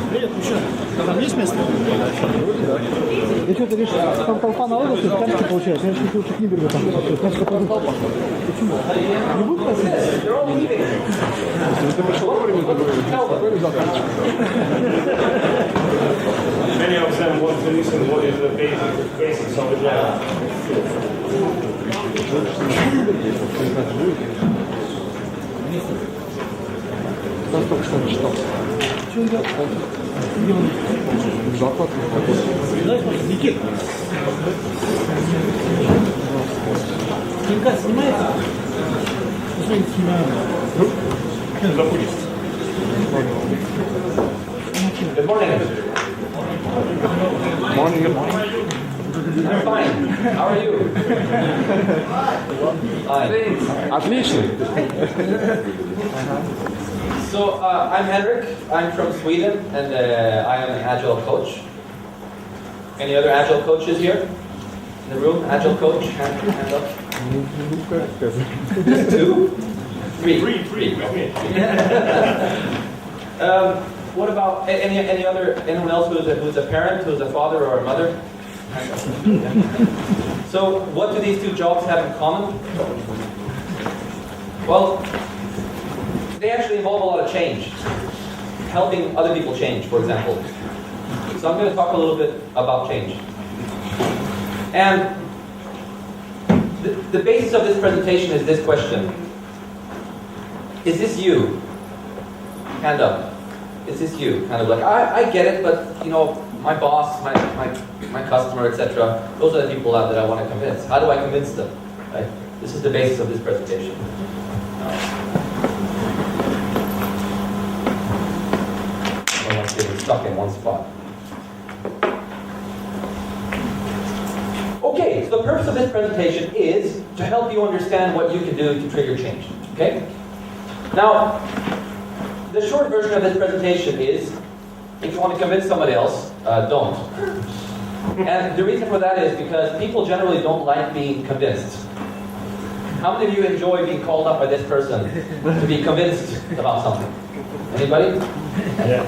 Привет, ну что, там есть место? Я что-то видишь, там толпа народу, что камеры получается. Я чуть лучше Книберга там. Значит, такой толпа. Почему? Не будет просить? Ты пришел вовремя, такой завтрачек. Many of them want to listen what is the basics of the job. Я только что читал. Что идет? Захват. Никит. Кинка снимается? Что не снимаем? Запустим. Good morning. Morning. I'm fine. How are you? Fine. Отлично. So I'm Henrik. I'm from Sweden, and I am an Agile coach. Any other Agile coaches here in the room? Agile coach? Hand up. Two? Three. What about anyone else who's a parent, who's a father or a mother? So what do these two jobs have in common? Well, they actually involve a lot of change. Helping other people change, for example. So I'm going to talk a little bit about change. And the basis of this presentation is this question. Is this you? Hand up. Is this you? Kind of like, I get it, but you know, my boss, my customer, etc. Those are the people that I want to convince. How do I convince them? Right? This is the basis of this presentation. I don't want to get stuck in one spot. Okay, so the purpose of this presentation is to help you understand what you can do to trigger change. Okay? Now, the short version of this presentation is, if you want to convince somebody else, don't. And the reason for that is because people generally don't like being convinced. How many of you enjoy being called up by this person to be convinced about something? Anybody? Yeah.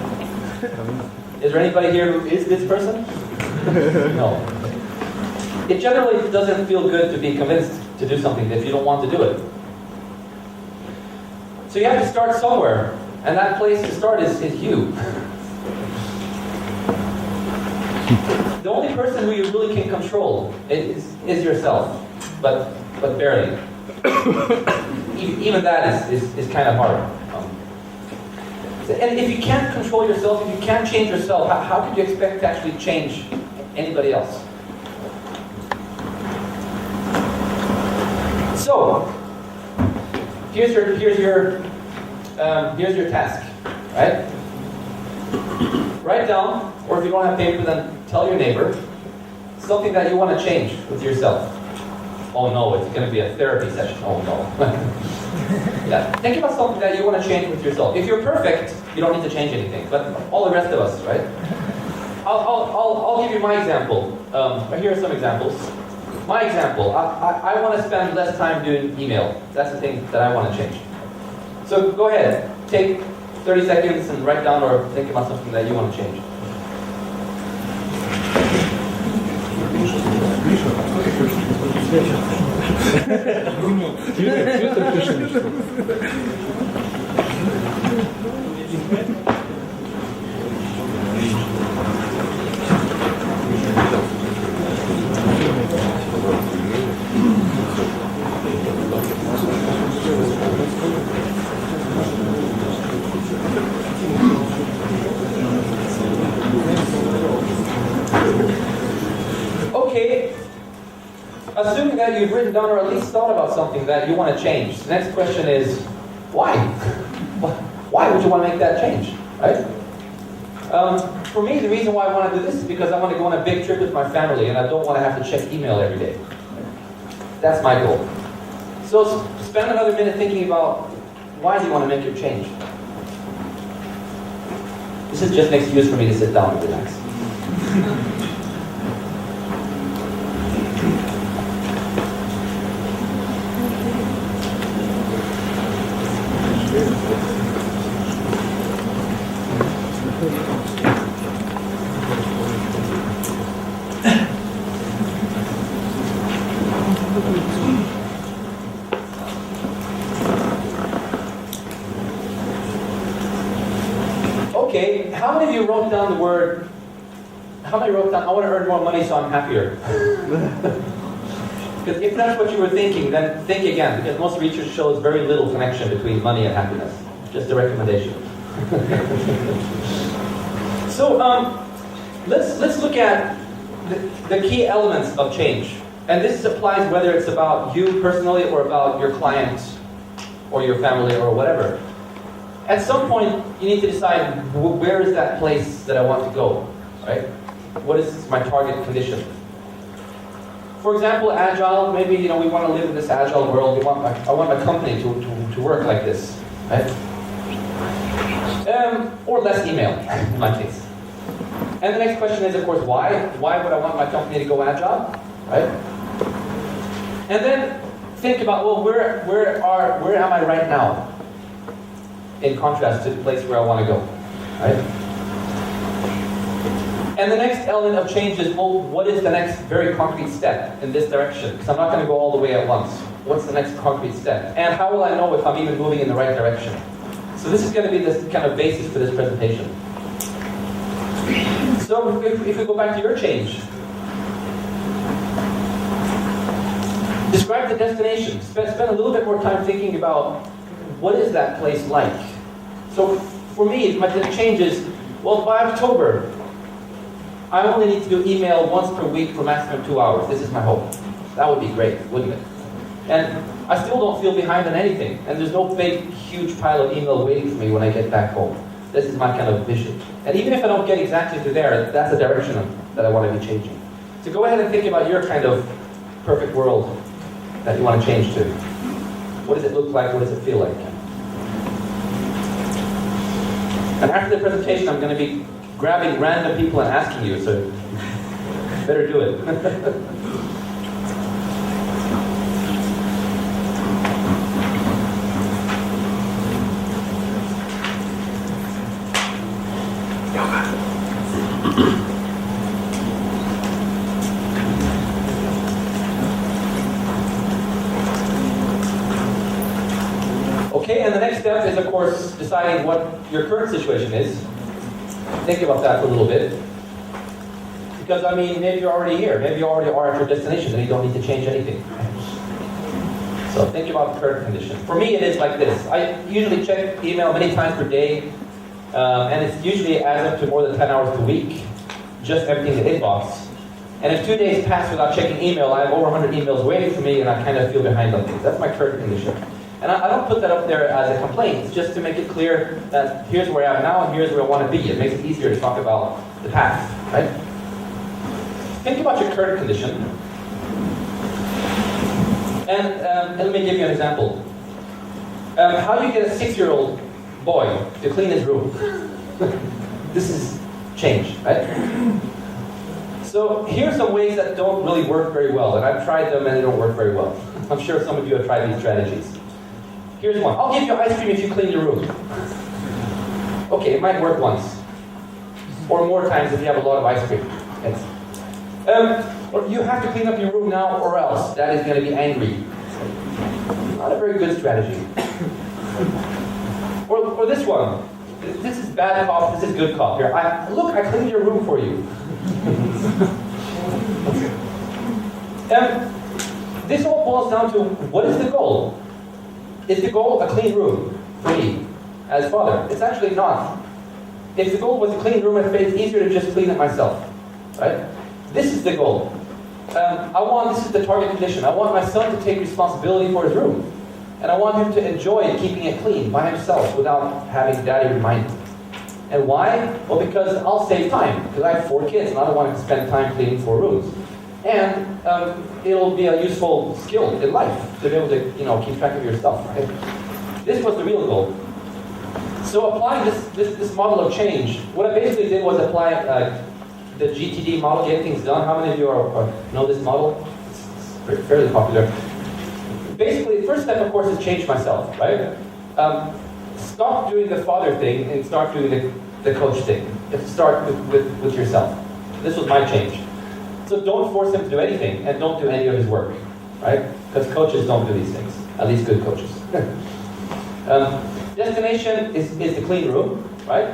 Is there anybody here who is this person? No. It generally doesn't feel good to be convinced to do something if you don't want to do it. So you have to start somewhere, and that place to start is you. The only person who you really can control is yourself, but barely. Even that is kind of hard. And if you can't control yourself, if you can't change yourself, how could you expect to actually change anybody else? So, here's your task, right? Write down, or if you don't have paper, then tell your neighbor something that you want to change with yourself. Oh no, it's going to be a therapy session. Oh no. Yeah, think about something that you want to change with yourself. If you're perfect, you don't need to change anything. But all the rest of us, right? I'll give you my example. Here are some examples. My example, I want to spend less time doing email. That's the thing that I want to change. So go ahead, take 30 seconds and write down or think about something that you want to change. Okay, assuming that you've written down or at least thought about something that you want to change, the next question is, why? Why would you want to make that change, right? For me, the reason why I want to do this is because I want to go on a big trip with my family and I don't want to have to check email every day. That's my goal. So spend another minute thinking about why do you want to make your change? This is just an excuse for me to sit down and relax. Okay, how many of you wrote down the word, how many wrote down, I want to earn more money so I'm happier? Because if that's what you were thinking, then think again, because most research shows very little connection between money and happiness. Just a recommendation. So let's look at the key elements of change. And this applies whether it's about you personally or about your client or your family or whatever. At some point, you need to decide where is that place that I want to go, right? What is my target condition? For example, Agile, maybe we want to live in this Agile world. I want my company to work like this, right? Or less email, in my case. And the next question is, of course, why? Why would I want my company to go Agile, right? And then think about, well, where am I right now? In contrast to the place where I want to go, right? And the next element of change is, well, what is the next very concrete step in this direction? Because I'm not going to go all the way at once. What's the next concrete step? And how will I know if I'm even moving in the right direction? So this is going to be this kind of basis for this presentation. So if we go back to your change, describe the destination. Spend a little bit more time thinking about what is that place like. So for me, my change is, well, by October, I only need to do email once per week for maximum 2 hours. This is my hope. That would be great, wouldn't it? And I still don't feel behind on anything. And there's no big, huge pile of email waiting for me when I get back home. This is my kind of vision. And even if I don't get exactly to there, that's a direction that I want to be changing. So go ahead and think about your kind of perfect world that you want to change to. What does it look like? What does it feel like? And after the presentation, I'm going to be grabbing random people and asking you, so better do it. Okay, and the next step is, of course, deciding what your current situation is. Think about that for a little bit. Because, I mean, maybe you're already here. Maybe you already are at your destination and you don't need to change anything. So think about the current condition. For me, it is like this. I usually check email many times per day, and it's usually adds up to more than 10 hours per week, just emptying the inbox. And if 2 days pass without checking email, I have over 100 emails waiting for me, and I kind of feel behind on things. That's my current condition. And I don't put that up there as a complaint. It's just to make it clear that here's where I am now and here's where I want to be. It makes it easier to talk about the past, right? Think about your current condition. And let me give you an example. How do you get a 6-year-old boy to clean his room? This is change, right? So here's some ways that don't really work very well. And I've tried them and they don't work very well. I'm sure some of you have tried these strategies. Here's one. I'll give you ice cream if you clean your room. Okay, it might work once. Or more times if you have a lot of ice cream. Or you have to clean up your room now or else. That is going to be angry. Not a very good strategy. Or this one. This is bad cop, this is good cop. Here, look, I cleaned your room for you. This all boils down to, what is the goal? Is the goal a clean room for me as father? It's actually not. If the goal was a clean room, it's easier to just clean it myself, right? This is the goal. This is the target condition. I want my son to take responsibility for his room. And I want him to enjoy keeping it clean by himself without having daddy remind him. And why? Well, because I'll save time. Because I have 4 kids and I don't want to spend time cleaning 4 rooms. And it'll be a useful skill in life to be able to, keep track of your stuff, right? This was the real goal. So applying this model of change, what I basically did was apply the GTD model, get things done. How many of you know this model? It's fairly popular. Basically, the first step, of course, is change myself, right? Stop doing the father thing and start doing the coach thing. You have to start with yourself. This was my change. So don't force him to do anything, and don't do any of his work, right? Because coaches don't do these things, at least good coaches. Destination is the clean room, right?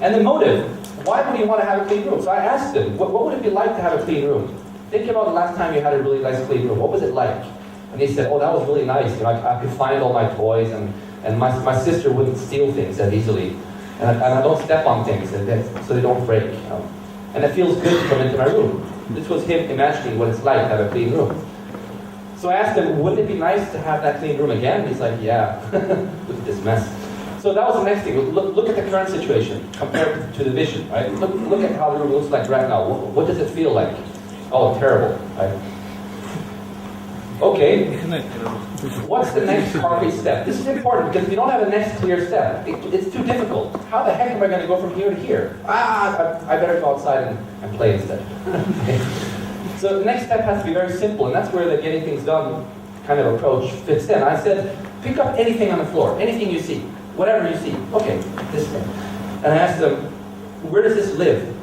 And the motive, why would you want to have a clean room? So I asked them, what would it be like to have a clean room? Think about the last time you had a really nice clean room. What was it like? And they said, oh, that was really nice. You know, I could find all my toys, and my sister wouldn't steal things as easily. And I don't step on things so they don't break. You know? And it feels good to come into my room. This was him imagining what it's like to have a clean room. So I asked him, wouldn't it be nice to have that clean room again? He's like, yeah, look at this mess. So that was the next thing. Look at the current situation compared to the vision, right? Look at how the room looks like right now. What does it feel like? Oh, terrible, right? Okay, what's the next concrete step? This is important because if you don't have a next clear step, it's too difficult. How the heck am I going to go from here to here? I better go outside and play instead. So the next step has to be very simple, and that's where the getting things done kind of approach fits in. I said, pick up anything on the floor, anything you see, whatever you see. Okay, this thing. And I asked them, where does this live?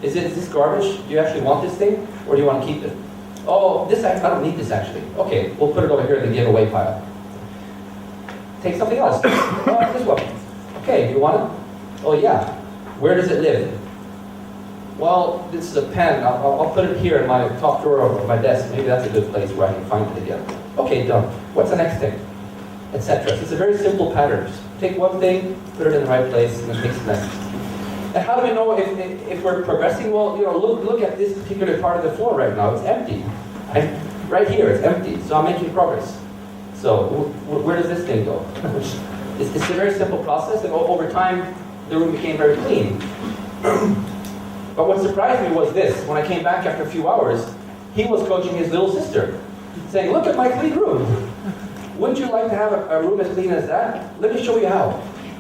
Is this garbage? Do you actually want this thing, or do you want to keep it? Oh, I don't need this actually. Okay, we'll put it over here in the giveaway pile. Take something else. Oh, this one. Okay, you want it? Oh yeah. Where does it live? Well, this is a pen. I'll put it here in my top drawer of my desk. Maybe that's a good place where I can find it again. Okay, done. What's the next thing? Etc. So it's a very simple pattern. Just take one thing, put it in the right place, and then take the next. And how do we know if we're progressing? Well, you know, look at this particular part of the floor right now. It's empty. Right here, it's empty. So I'm making progress. So where does this thing go? It's a very simple process, and over time, the room became very clean. But what surprised me was this. When I came back after a few hours, he was coaching his little sister, saying, look at my clean room. Wouldn't you like to have a room as clean as that? Let me show you how.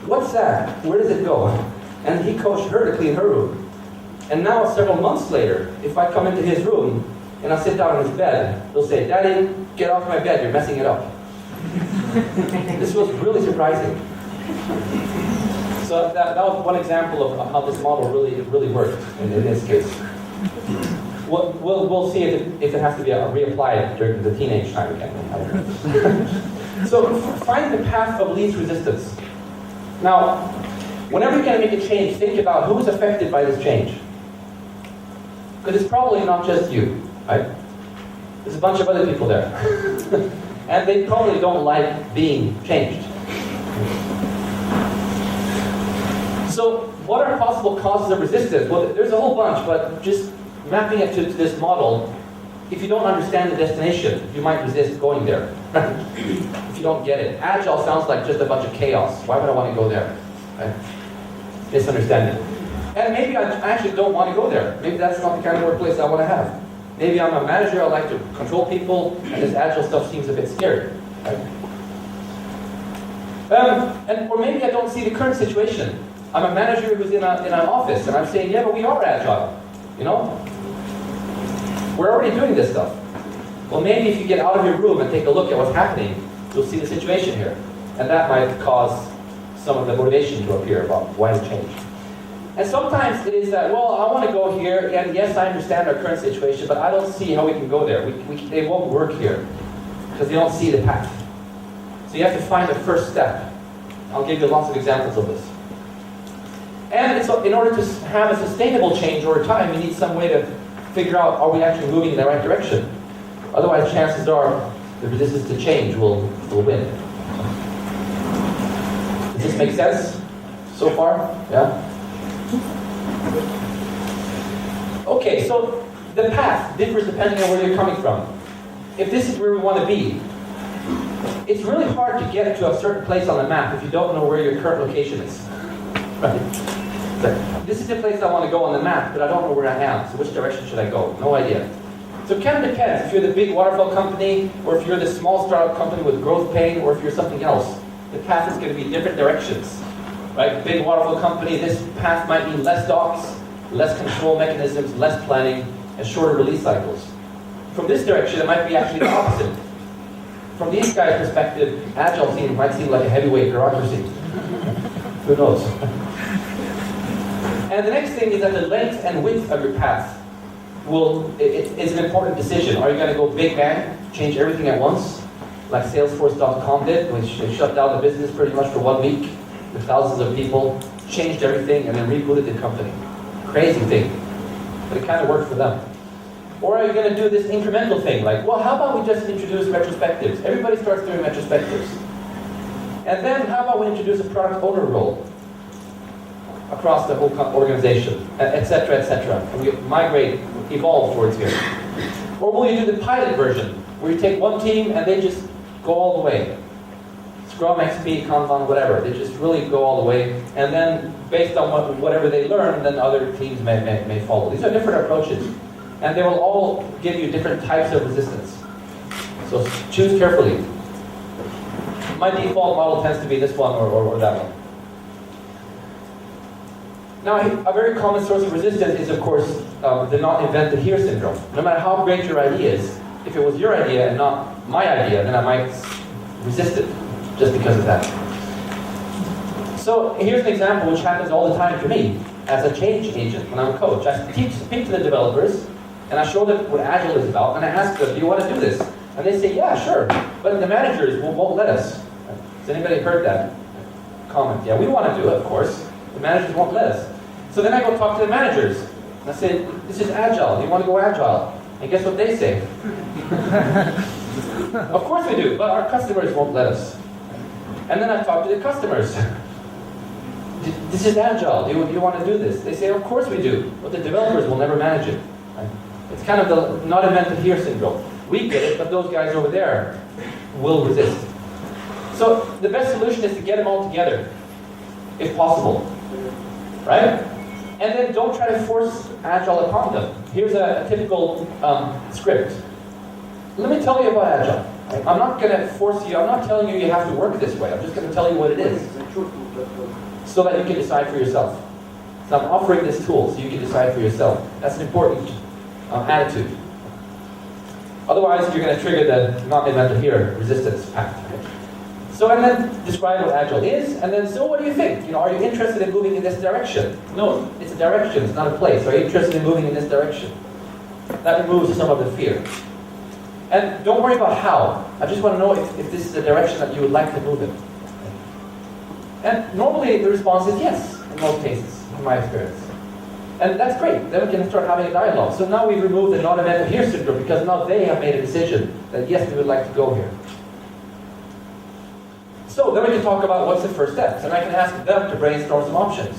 What's that? Where does it go? And he coached her to clean her room. And now, several months later, if I come into his room and I sit down on his bed, he'll say, Daddy, get off my bed, you're messing it up. This was really surprising. So that was one example of how this model really worked in this case. We'll see if it has to be reapplied during the teenage time again. So find the path of least resistance. Now, whenever you're going to make a change, think about who's affected by this change. Because it's probably not just you, right? There's a bunch of other people there. And they probably don't like being changed. So what are possible causes of resistance? Well, there's a whole bunch, but just mapping it to this model, if you don't understand the destination, you might resist going there. If you don't get it. Agile sounds like just a bunch of chaos. Why would I want to go there? Right? Misunderstanding. And maybe I actually don't want to go there. Maybe that's not the kind of workplace I want to have. Maybe I'm a manager, I like to control people, and this Agile stuff seems a bit scary. Right? Or maybe I don't see the current situation. I'm a manager who's in an office, and I'm saying, yeah, but we are Agile. You know? We're already doing this stuff. Well, maybe if you get out of your room and take a look at what's happening, you'll see the situation here. And that might cause some of the motivation to appear about why to change. And sometimes it is that, well, I want to go here, and yes, I understand our current situation, but I don't see how we can go there. They won't work here, because they don't see the path. So you have to find the first step. I'll give you lots of examples of this. And in order to have a sustainable change over time, you need some way to figure out, are we actually moving in the right direction? Otherwise, chances are the resistance to change will win. Does this make sense so far? Yeah? Okay, so the path differs depending on where you're coming from. If this is where we want to be, it's really hard to get to a certain place on the map if you don't know where your current location is. Right? This is the place I want to go on the map, but I don't know where I am, so which direction should I go? No idea. So it kind of depends if you're the big waterfall company, or if you're the small startup company with growth pain, or if you're something else. The path is going to be different directions. Right? Big waterfall company, this path might mean less docs, less control mechanisms, less planning, and shorter release cycles. From this direction, it might be actually the opposite. From these guys' perspective, Agile team might seem like a heavyweight bureaucracy. Who knows? And the next thing is that the length and width of your path it's an important decision. Are you going to go big bang, change everything at once, like Salesforce.com did, which they shut down the business pretty much for 1 week, with thousands of people changed everything and then rebooted the company. Crazy thing. But it kind of worked for them. Or are you going to do this incremental thing? Like, well, how about we just introduce retrospectives? Everybody starts doing retrospectives. And then how about we introduce a product owner role across the whole organization, etc., etc. And we migrate, evolve towards here. Or will you do the pilot version, where you take one team and they just go all the way? Scrum, XP, Kanban, whatever. They just really go all the way. And then, based on whatever they learn, then other teams may follow. These are different approaches. And they will all give you different types of resistance. So choose carefully. My default model tends to be this one or that one. Now, a very common source of resistance is, of course, the not invented here syndrome. No matter how great your idea is, if it was your idea and not my idea, then I might resist it just because of that. So here's an example which happens all the time to me as a change agent when I'm a coach. I speak to the developers and I show them what Agile is about and I ask them, do you want to do this? And they say, yeah, sure. But the managers won't let us. Has anybody heard that comment? Yeah, we want to do it, of course. The managers won't let us. So then I go talk to the managers. And I say, this is Agile. Do you want to go Agile? And guess what they say? Of course we do, but our customers won't let us. And then I talk to the customers. This is Agile. Do you want to do this? They say, of course we do, but the developers will never manage it. It's kind of the not invented here syndrome. We get it, but those guys over there will resist. So the best solution is to get them all together, if possible. Right? And then don't try to force Agile upon them. Here's a typical script. Let me tell you about Agile. I'm not going to force you, I'm not telling you you have to work this way. I'm just going to tell you what it is. So that you can decide for yourself. So I'm offering this tool so you can decide for yourself. That's an important attitude. Otherwise, you're going to trigger the not invented here resistance path. So, and then describe what Agile is, and then, so what do you think? Are you interested in moving in this direction? No, it's a direction, it's not a place. Are you interested in moving in this direction? That removes some of the fear. And don't worry about how. I just want to know if this is the direction that you would like to move in. And normally the response is yes, in most cases, in my experience. And that's great. Then we can start having a dialogue. So now we've removed the not invented here syndrome because now they have made a decision that yes, they would like to go here. So then we can talk about what's the first steps, and I can ask them to brainstorm some options.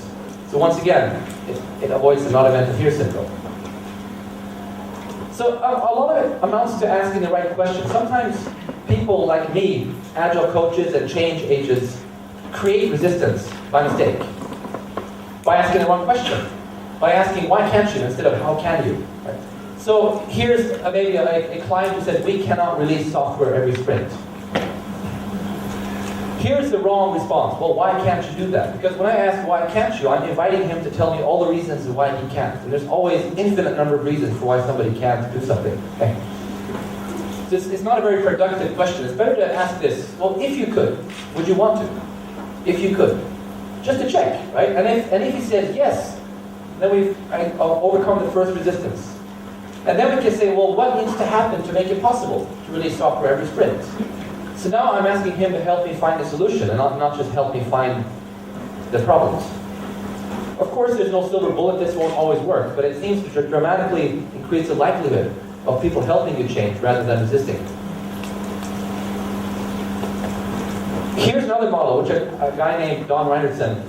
So once again, it avoids the not invented here syndrome. So a lot of it amounts to asking the right question. Sometimes people like me, Agile coaches and change agents, create resistance by mistake. By asking the wrong question. By asking, why can't you, instead of how can you? Right? So here's maybe a client who said, we cannot release software every sprint. Here's the wrong response. Well, why can't you do that? Because when I ask why can't you, I'm inviting him to tell me all the reasons why he can't. And there's always an infinite number of reasons for why somebody can't do something. Okay. So it's not a very productive question. It's better to ask this. Well, if you could, would you want to? If you could. Just to check, right? And if he says yes, then we've overcome the first resistance. And then we can say, well, what needs to happen to make it possible to release software every sprint? So now I'm asking him to help me find a solution and not just help me find the problems. Of course, there's no silver bullet, this won't always work, but it seems to dramatically increase the likelihood of people helping you change rather than resisting. Here's another model, which a guy named Don Reinertsen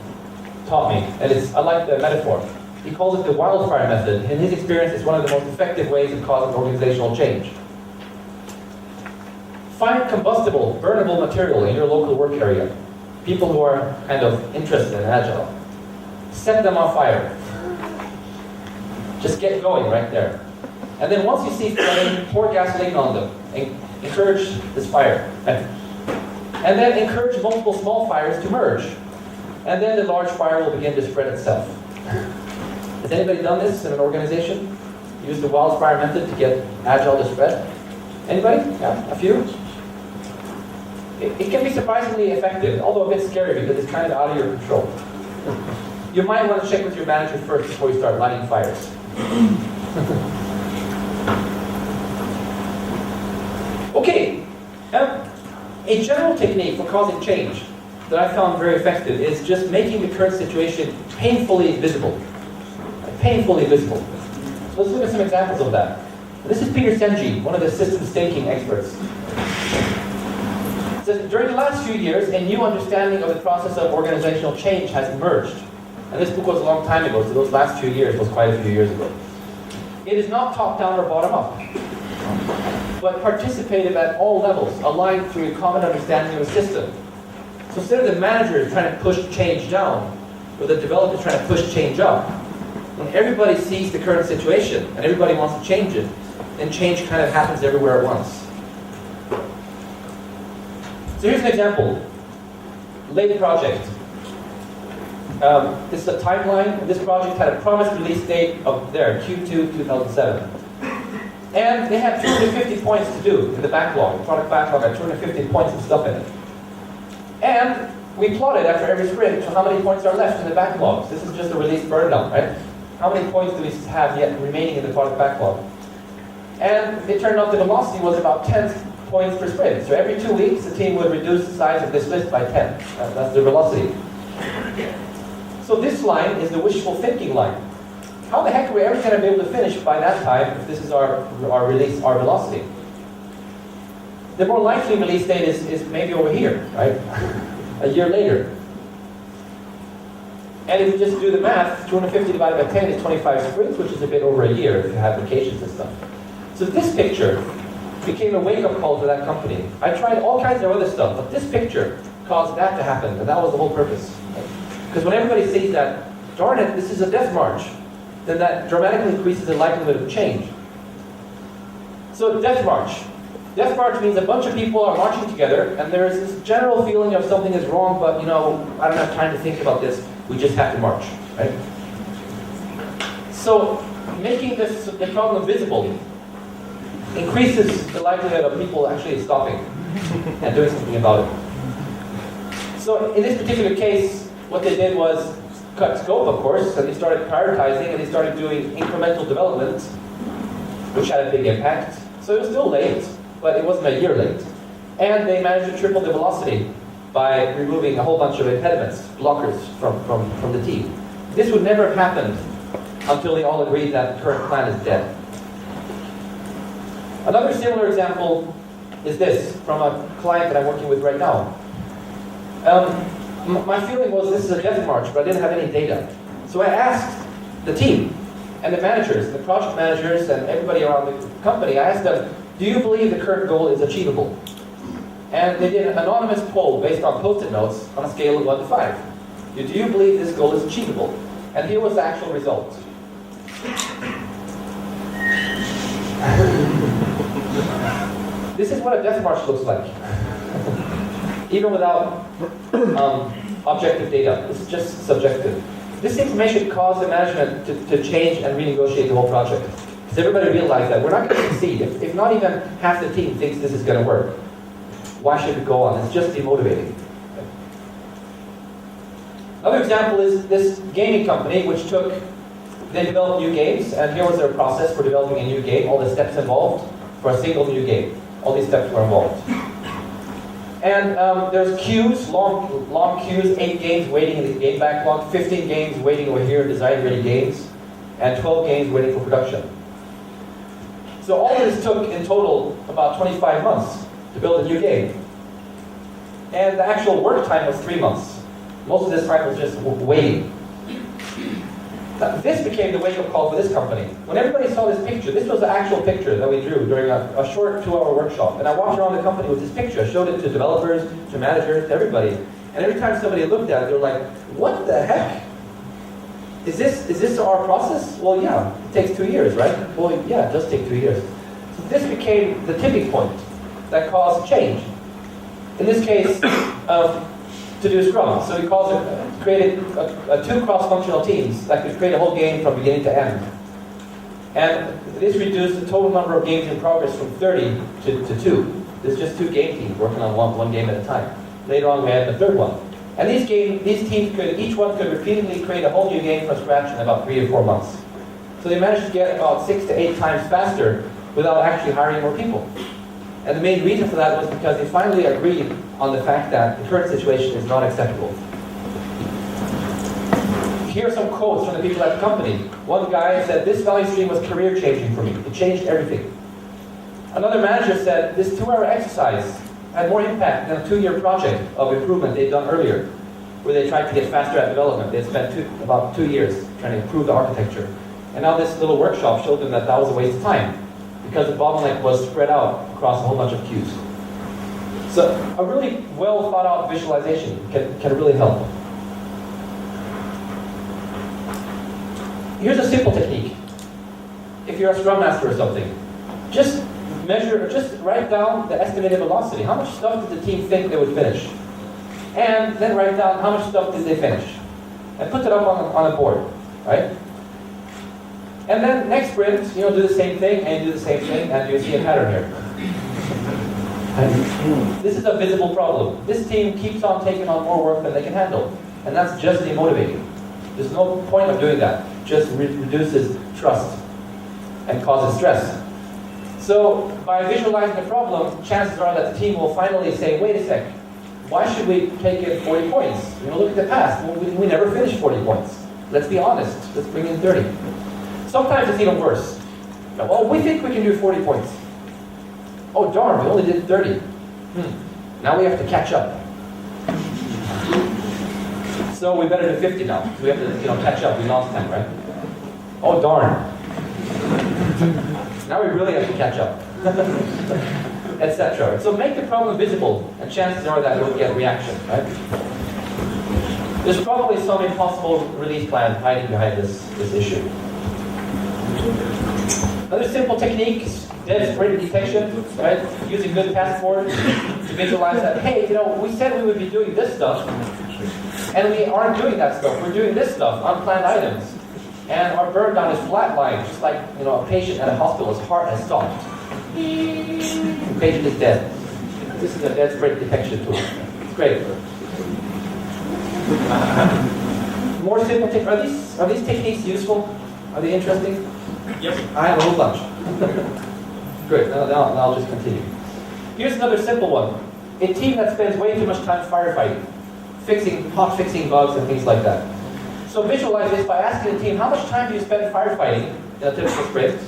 taught me, and I like the metaphor. He calls it the wildfire method. In his experience, it's one of the most effective ways of causing organizational change. Find combustible, burnable material in your local work area. People who are kind of interested in Agile. Set them on fire. Just get going right there. And then once you see flame, pour gasoline on them. And encourage this fire. And then encourage multiple small fires to merge. And then the large fire will begin to spread itself. Has anybody done this in an organization? Use the wildfire method to get Agile to spread? Anybody? Yeah, a few? It can be surprisingly effective, although a bit scary because it's kind of out of your control. You might want to check with your manager first before you start lighting fires. Okay, a general technique for causing change that I found very effective is just making the current situation painfully visible. Painfully visible. So let's look at some examples of that. This is Peter Senji, one of the systems thinking experts. It says, during the last few years, a new understanding of the process of organizational change has emerged. And this book was a long time ago, so those last few years was quite a few years ago. It is not top-down or bottom-up, but participative at all levels, aligned through a common understanding of a system. So instead of the manager trying to push change down, or the developer trying to push change up, when everybody sees the current situation and everybody wants to change it, then change kind of happens everywhere at once. So here's an example. Late project. This is a timeline. This project had a promised release date of Q2 2007. And they had 250 points to do in the backlog. The product backlog had 250 points of stuff in it. And we plotted after every sprint how many points are left in the backlog. This is just a release burn down, right? How many points do we have yet remaining in the product backlog? And it turned out the velocity was about 10 points per sprint. So every 2 weeks, the team would reduce the size of this list by 10. That's the velocity. So this line is the wishful thinking line. How the heck are we ever going to be able to finish by that time if this is our release, our velocity? The more likely release date is maybe over here, right? A year later. And if you just do the math, 250 divided by 10 is 25 sprints, which is a bit over a year if you have vacations and stuff. So this picture became a wake-up call to that company. I tried all kinds of other stuff, but this picture caused that to happen, and that was the whole purpose. Because when everybody sees that, darn it, this is a death march, then that dramatically increases the likelihood of change. So death march. Death march means a bunch of people are marching together, and there's this general feeling of something is wrong, but I don't have time to think about this. We just have to march, right? So making the problem visible increases the likelihood of people actually stopping and doing something about it. So in this particular case, what they did was cut scope, of course, and they started prioritizing, and they started doing incremental development, which had a big impact. So it was still late, but it wasn't a year late. And they managed to triple the velocity by removing a whole bunch of impediments, blockers from the team. This would never have happened until they all agreed that the current plan is dead. Another similar example is this, from a client that I'm working with right now. My feeling was this is a death march, but I didn't have any data. So I asked the team, and the managers, the project managers, and everybody around the company, I asked them, do you believe the current goal is achievable? And they did an anonymous poll based on post-it notes on a scale of 1 to 5. Do you believe this goal is achievable? And here was the actual result. This is what a death march looks like. Even without objective data. This is just subjective. This information caused the management to change and renegotiate the whole project. Because everybody realized that we're not going to succeed. If not even half the team thinks this is going to work, why should we go on? It's just demotivating. Another example is this gaming company, which they developed new games, and here was their process for developing a new game, all the steps involved for a single new game. All these steps were involved. And there's queues, long queues, 8 games waiting in the game backlog, 15 games waiting over here in design-ready games, and 12 games waiting for production. So all of this took, in total, about 25 months to build a new game. And the actual work time was 3 months. Most of this time was just waiting. This became the wake-up call for this company. When everybody saw this picture, this was the actual picture that we drew during a short 2-hour workshop. And I walked around the company with this picture. I showed it to developers, to managers, to everybody. And every time somebody looked at it, they were like, what the heck? Is this our process? Well, yeah, it takes 2 years, right? Well, yeah, it does take 2 years. So this became the tipping point that caused change. In this case, to do Scrum. So we created 2 cross-functional teams that could create a whole game from beginning to end. And this reduced the total number of games in progress from 30 to 2. There's just 2 game teams working on one game at a time. Later on, we added a 3rd one. And these teams each one could repeatedly create a whole new game from scratch in about 3 to 4 months. So they managed to get about 6 to 8 times faster without actually hiring more people. And the main reason for that was because they finally agreed on the fact that the current situation is not acceptable. Here are some quotes from the people at the company. One guy said, "This value stream was career-changing for me. It changed everything." Another manager said, "This 2-hour exercise had more impact than a 2-year project of improvement they'd done earlier, where they tried to get faster at development. They spent about 2 years trying to improve the architecture. And now this little workshop showed them that that was a waste of time, because the bottleneck was spread out across a whole bunch of queues." So a really well thought out visualization can really help. Here's a simple technique. If you're a Scrum Master or something, just write down the estimated velocity. How much stuff did the team think they would finish? And then write down how much stuff did they finish. And put it up on a board, right? And then next sprint, do the same thing, and do the same thing, and you see a pattern here. This is a visible problem. This team keeps on taking on more work than they can handle. And that's just demotivating. There's no point of doing that. It just reduces trust and causes stress. So by visualizing the problem, chances are that the team will finally say, "Wait a sec, why should we take in 40 points? Look at the past. We never finished 40 points. Let's be honest. Let's bring in 30. Sometimes it's even worse. "Well, we think we can do 40 points. Oh, darn, we only did 30. Now we have to catch up. So we better do 50 now. We have to catch up. We lost 10, right? Oh, darn. Now we really have to catch up." Etc. So make the problem visible, and chances are that you'll get reaction, right? There's probably some impossible release plan hiding behind this issue. Another simple technique is dead sprint detection, right? Use a good task board to visualize that, hey, we said we would be doing this stuff, and we aren't doing that stuff. We're doing this stuff, unplanned items. And our burn down is flatlined, just like a patient at a hospital, his heart has stopped. The patient is dead. This is a dead sprint detection tool. It's great. More simple techniques. Are these techniques useful? Are they interesting? Yes. I have a whole bunch. Great. Now I'll just continue. Here's another simple one. A team that spends way too much time firefighting, fixing bugs and things like that. So visualize this by asking the team, how much time do you spend firefighting in a typical sprint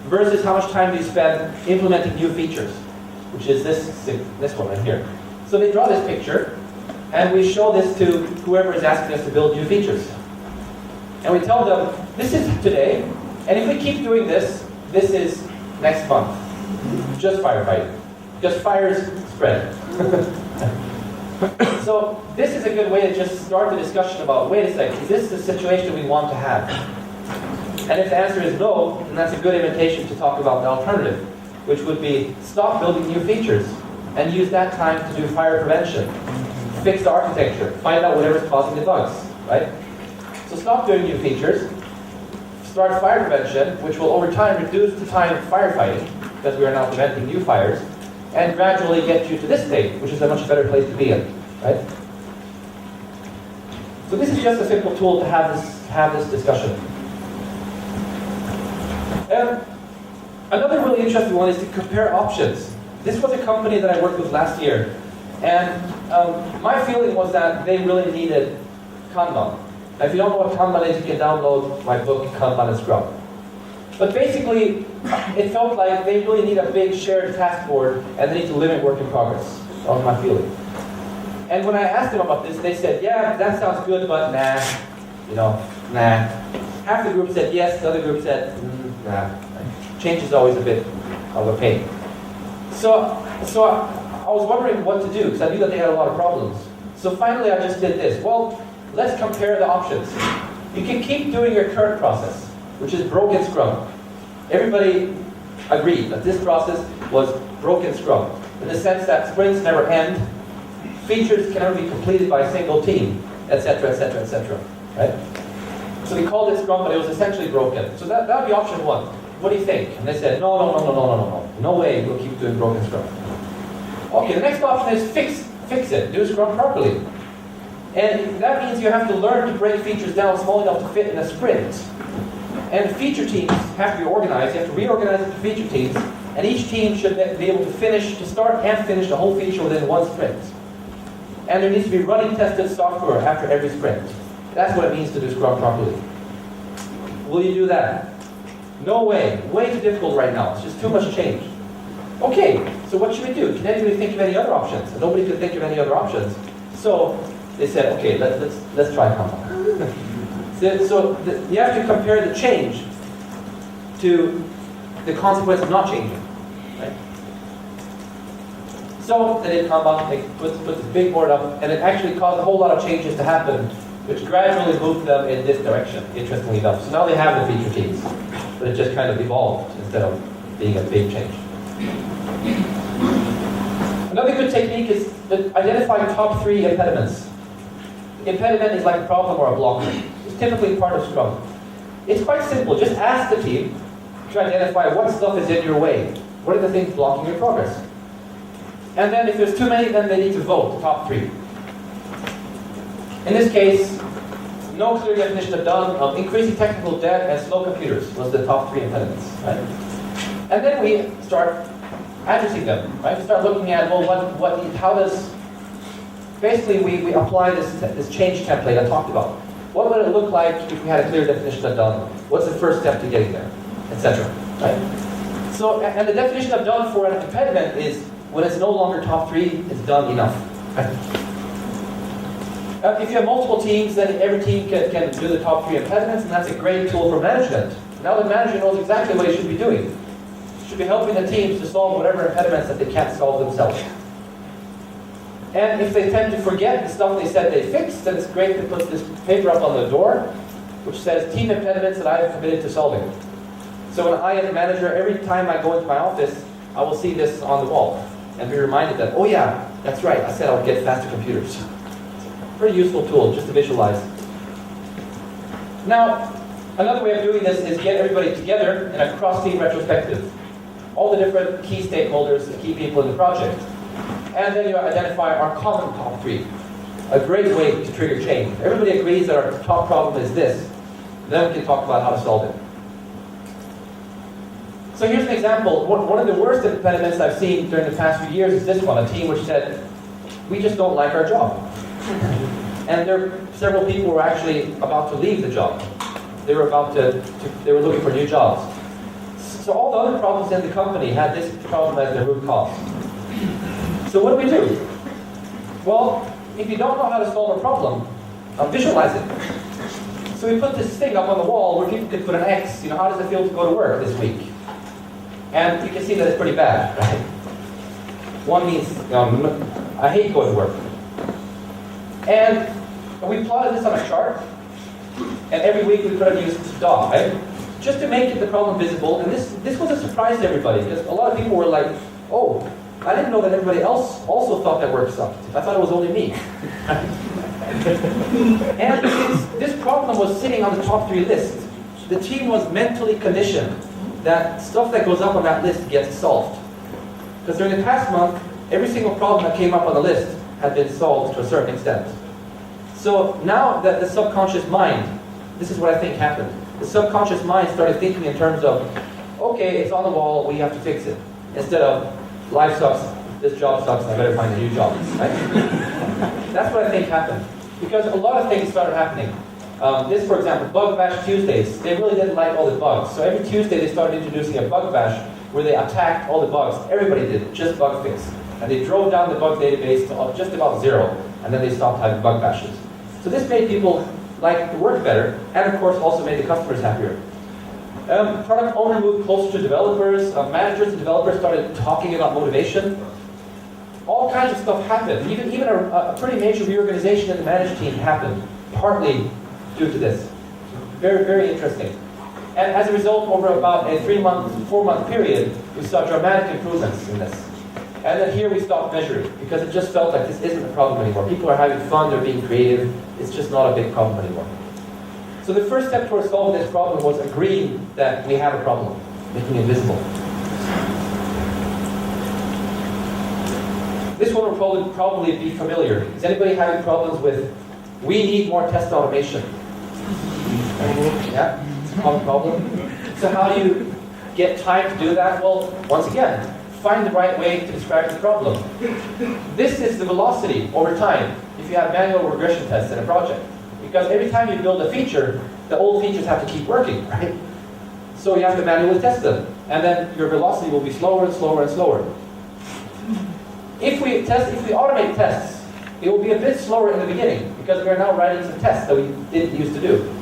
versus how much time do you spend implementing new features, which is this one right here. So they draw this picture, and we show this to whoever is asking us to build new features. And we tell them, this is today, and if we keep doing this, this is next month. Just firefighting. Because fires spread. So this is a good way to just start the discussion about, wait a second, is this the situation we want to have? And if the answer is no, then that's a good invitation to talk about the alternative, which would be stop building new features and use that time to do fire prevention, fix the architecture, find out whatever's causing the bugs, right? So stop doing new features, start fire prevention, which will over time reduce the time of firefighting, because we are now preventing new fires, and gradually get you to this state, which is a much better place to be in, right? So this is just a simple tool to have this discussion. And another really interesting one is to compare options. This was a company that I worked with last year, and my feeling was that they really needed Kanban. Now, if you don't know what Kanban is, you can download my book, Kanban and Scrum. But basically, it felt like they really need a big shared task board, and they need to limit work in progress. That was my feeling. And when I asked them about this, they said, yeah, that sounds good, but nah, nah. Half the group said yes, the other group said, nah. Change is always a bit of a pain. So I was wondering what to do, because I knew that they had a lot of problems. So finally, I just did this. Well, let's compare the options. You can keep doing your current process, which is broken Scrum. Everybody agreed that this process was broken Scrum, in the sense that sprints never end, features can never be completed by a single team, etc., etc., etc. Right? So we called it Scrum, but it was essentially broken. So that would be option one. What do you think? And they said, no way we'll keep doing broken Scrum. Okay, the next option is fix it, do Scrum properly. And that means you have to learn to break features down small enough to fit in a sprint. And feature teams have to be organized. You have to reorganize into feature teams And each team should be able to start and finish the whole feature within one sprint. And there needs to be running tested software after every sprint. That's what it means to do Scrum properly. Will you do that? No way. Way too difficult right now. It's just too much change. Okay, so what should we do? Can anybody think of any other options? And nobody could think of any other options. So they said, okay, let's try Kanban. You have to compare the change to the consequence of not changing. Right? So they did Kanban, they put this big board up, and it actually caused a whole lot of changes to happen, which gradually moved them in this direction, interestingly enough. So now they have the feature teams, but it just kind of evolved instead of being a big change. Another good technique is identifying top 3 impediments. Impediment is like a problem or a blocker. It's typically part of Scrum. It's quite simple. Just ask the team to identify what stuff is in your way. What are the things blocking your progress? And then if there's too many, then they need to vote, the top 3. In this case, no clear definition of done, of increasing technical debt and slow computers was the top 3 impediments. Right? And then we start addressing them. Right? We start looking at, well, how does, basically we apply this change template I talked about. What would it look like if we had a clear definition of done? What's the first step to getting there? Etc. Right? So, and the definition of done for an impediment is when it's no longer top 3, it's done enough. Right? If you have multiple teams, then every team can do the top 3 impediments, and that's a great tool for management. Now the manager knows exactly what he should be doing. He should be helping the teams to solve whatever impediments that they can't solve themselves. And if they tend to forget the stuff they said they fixed, then it's great to put this paper up on the door, which says team impediments that I have committed to solving. So when I, as a manager, every time I go into my office, I will see this on the wall and be reminded that, oh yeah, that's right, I said I would get faster computers. Pretty useful tool, just to visualize. Now, another way of doing this is get everybody together in a cross-team retrospective. All the different key stakeholders, the key people in the project. And then you identify our common top 3. A great way to trigger change. Everybody agrees that our top problem is this. Then we can talk about how to solve it. So here's an example. One of the worst impediments I've seen during the past few years is this one. A team which said, we just don't like our job. And several people were actually about to leave the job. They were looking for new jobs. So all the other problems in the company had this problem as their root cause. So what do? Well, if you don't know how to solve a problem, visualize it. So we put this thing up on the wall where people could put an X. How does it feel to go to work this week? And you can see that it's pretty bad, right? One means, I hate going to work. And we plotted this on a chart, and every week we could have used dot, right? Just to make the problem visible. And this was a surprise to everybody, because a lot of people were like, oh, I didn't know that everybody else also thought that work sucked. I thought it was only me. And this problem was sitting on the top 3 list. The team was mentally conditioned that stuff that goes up on that list gets solved. Because during the past month, every single problem that came up on the list had been solved to a certain extent. So now that the subconscious mind, this is what I think happened. The subconscious mind started thinking in terms of, okay, it's on the wall, we have to fix it. Instead of, life sucks, this job sucks, I better find a new job. Right? That's what I think happened. Because a lot of things started happening. This, for example, Bug Bash Tuesdays. They really didn't like all the bugs. So every Tuesday they started introducing a Bug Bash where they attacked all the bugs. Everybody did, just bug fix. And they drove down the bug database to just about 0. And then they stopped having Bug Bashes. So this made people like the work better, and of course also made the customers happier. Product owner moved closer to developers. Managers and developers started talking about motivation. All kinds of stuff happened. Even a pretty major reorganization in the management team happened, partly due to this. Very, very interesting. And as a result, over about a 4-month period, we saw dramatic improvements in this. And then here we stopped measuring, because it just felt like this isn't a problem anymore. People are having fun, they're being creative. It's just not a big problem anymore. So the first step towards solving this problem was agreeing that we have a problem, making it visible. This one will probably be familiar. Is anybody having problems with, we need more test automation? Yeah, it's a common problem. So how do you get time to do that? Well, once again, find the right way to describe the problem. This is the velocity over time if you have manual regression tests in a project. Because every time you build a feature, the old features have to keep working, right? So you have to manually test them. And then your velocity will be slower and slower and slower. If we automate tests, it will be a bit slower in the beginning because we are now writing some tests that we didn't used to do.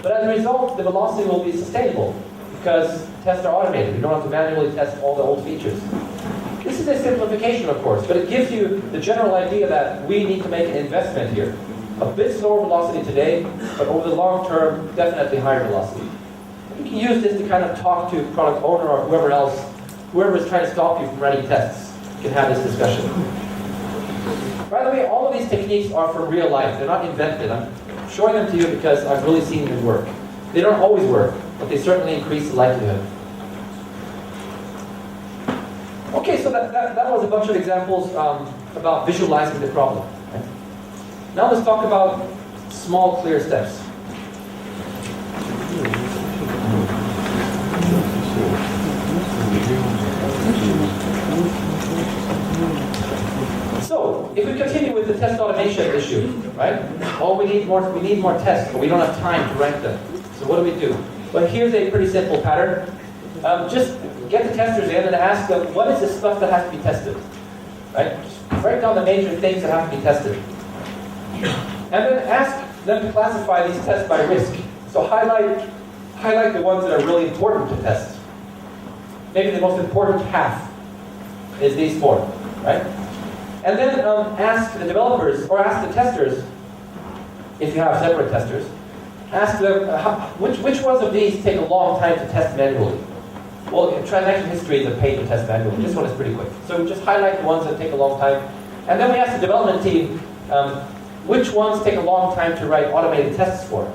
But as a result, the velocity will be sustainable because tests are automated. You don't have to manually test all the old features. This is a simplification, of course, but it gives you the general idea that we need to make an investment here. A bit slower velocity today, but over the long term, definitely higher velocity. You can use this to kind of talk to product owner or whoever else, whoever is trying to stop you from running tests. You can have this discussion. By the way, all of these techniques are from real life. They're not invented. I'm showing them to you because I've really seen them work. They don't always work, but they certainly increase the likelihood. Okay, so that was a bunch of examples about visualizing the problem. Right? Now let's talk about small, clear steps. So, if we continue with the test automation issue, right? Oh, we need more tests, but we don't have time to rank them. So what do? Well, here's a pretty simple pattern. Just get the testers in and ask them, what is the stuff that has to be tested? Right? Just write down the major things that have to be tested. And then ask them to classify these tests by risk. So highlight the ones that are really important to test. Maybe the most important half is these four, right? And then ask the developers, or ask the testers, if you have separate testers, ask them which ones of these take a long time to test manually. Well, transaction history is a pain to test manually. This one is pretty quick. So we just highlight the ones that take a long time. And then we ask the development team, which ones take a long time to write automated tests for?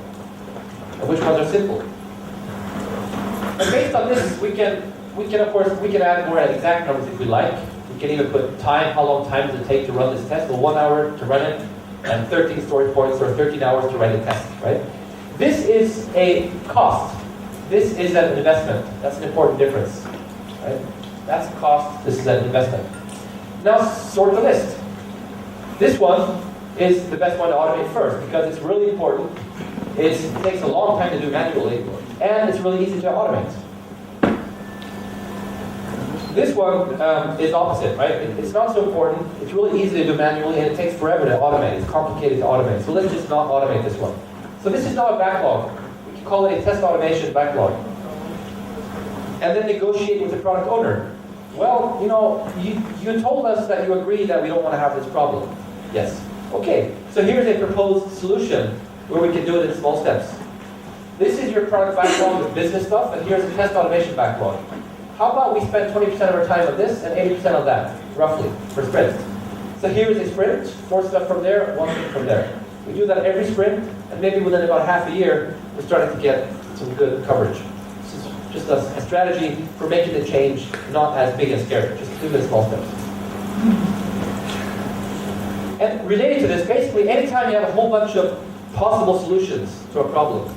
And which ones are simple? And based on this, we can add more exact numbers if we like. We can even put time, how long time does it take to run this test? Well, 1 hour to run it, and 13 story points, or 13 hours to write a test, right? This is a cost. This is an investment. That's an important difference, right? That's a cost, this is an investment. Now sort the list. This one is the best one to automate first because it's really important. It takes a long time to do manually, and it's really easy to automate. This one is opposite, right? It's not so important. It's really easy to do manually, and it takes forever to automate. It's complicated to automate. So let's just not automate this one. So this is not a backlog. We can call it a test automation backlog. And then negotiate with the product owner. Well, you told us that you agree that we don't want to have this problem. Yes. Okay. So here's a proposed solution where we can do it in small steps. This is your product backlog with business stuff, and here's the test automation backlog. How about we spend 20% of our time on this and 80% on that, roughly, per sprint? So here's a sprint, 4 stuff from there, 1 thing from there. We do that every sprint, and maybe within about half a year, we're starting to get some good coverage. This is just a strategy for making the change not as big and scary. Just do the small steps. And related to this, basically, anytime you have a whole bunch of possible solutions to a problem,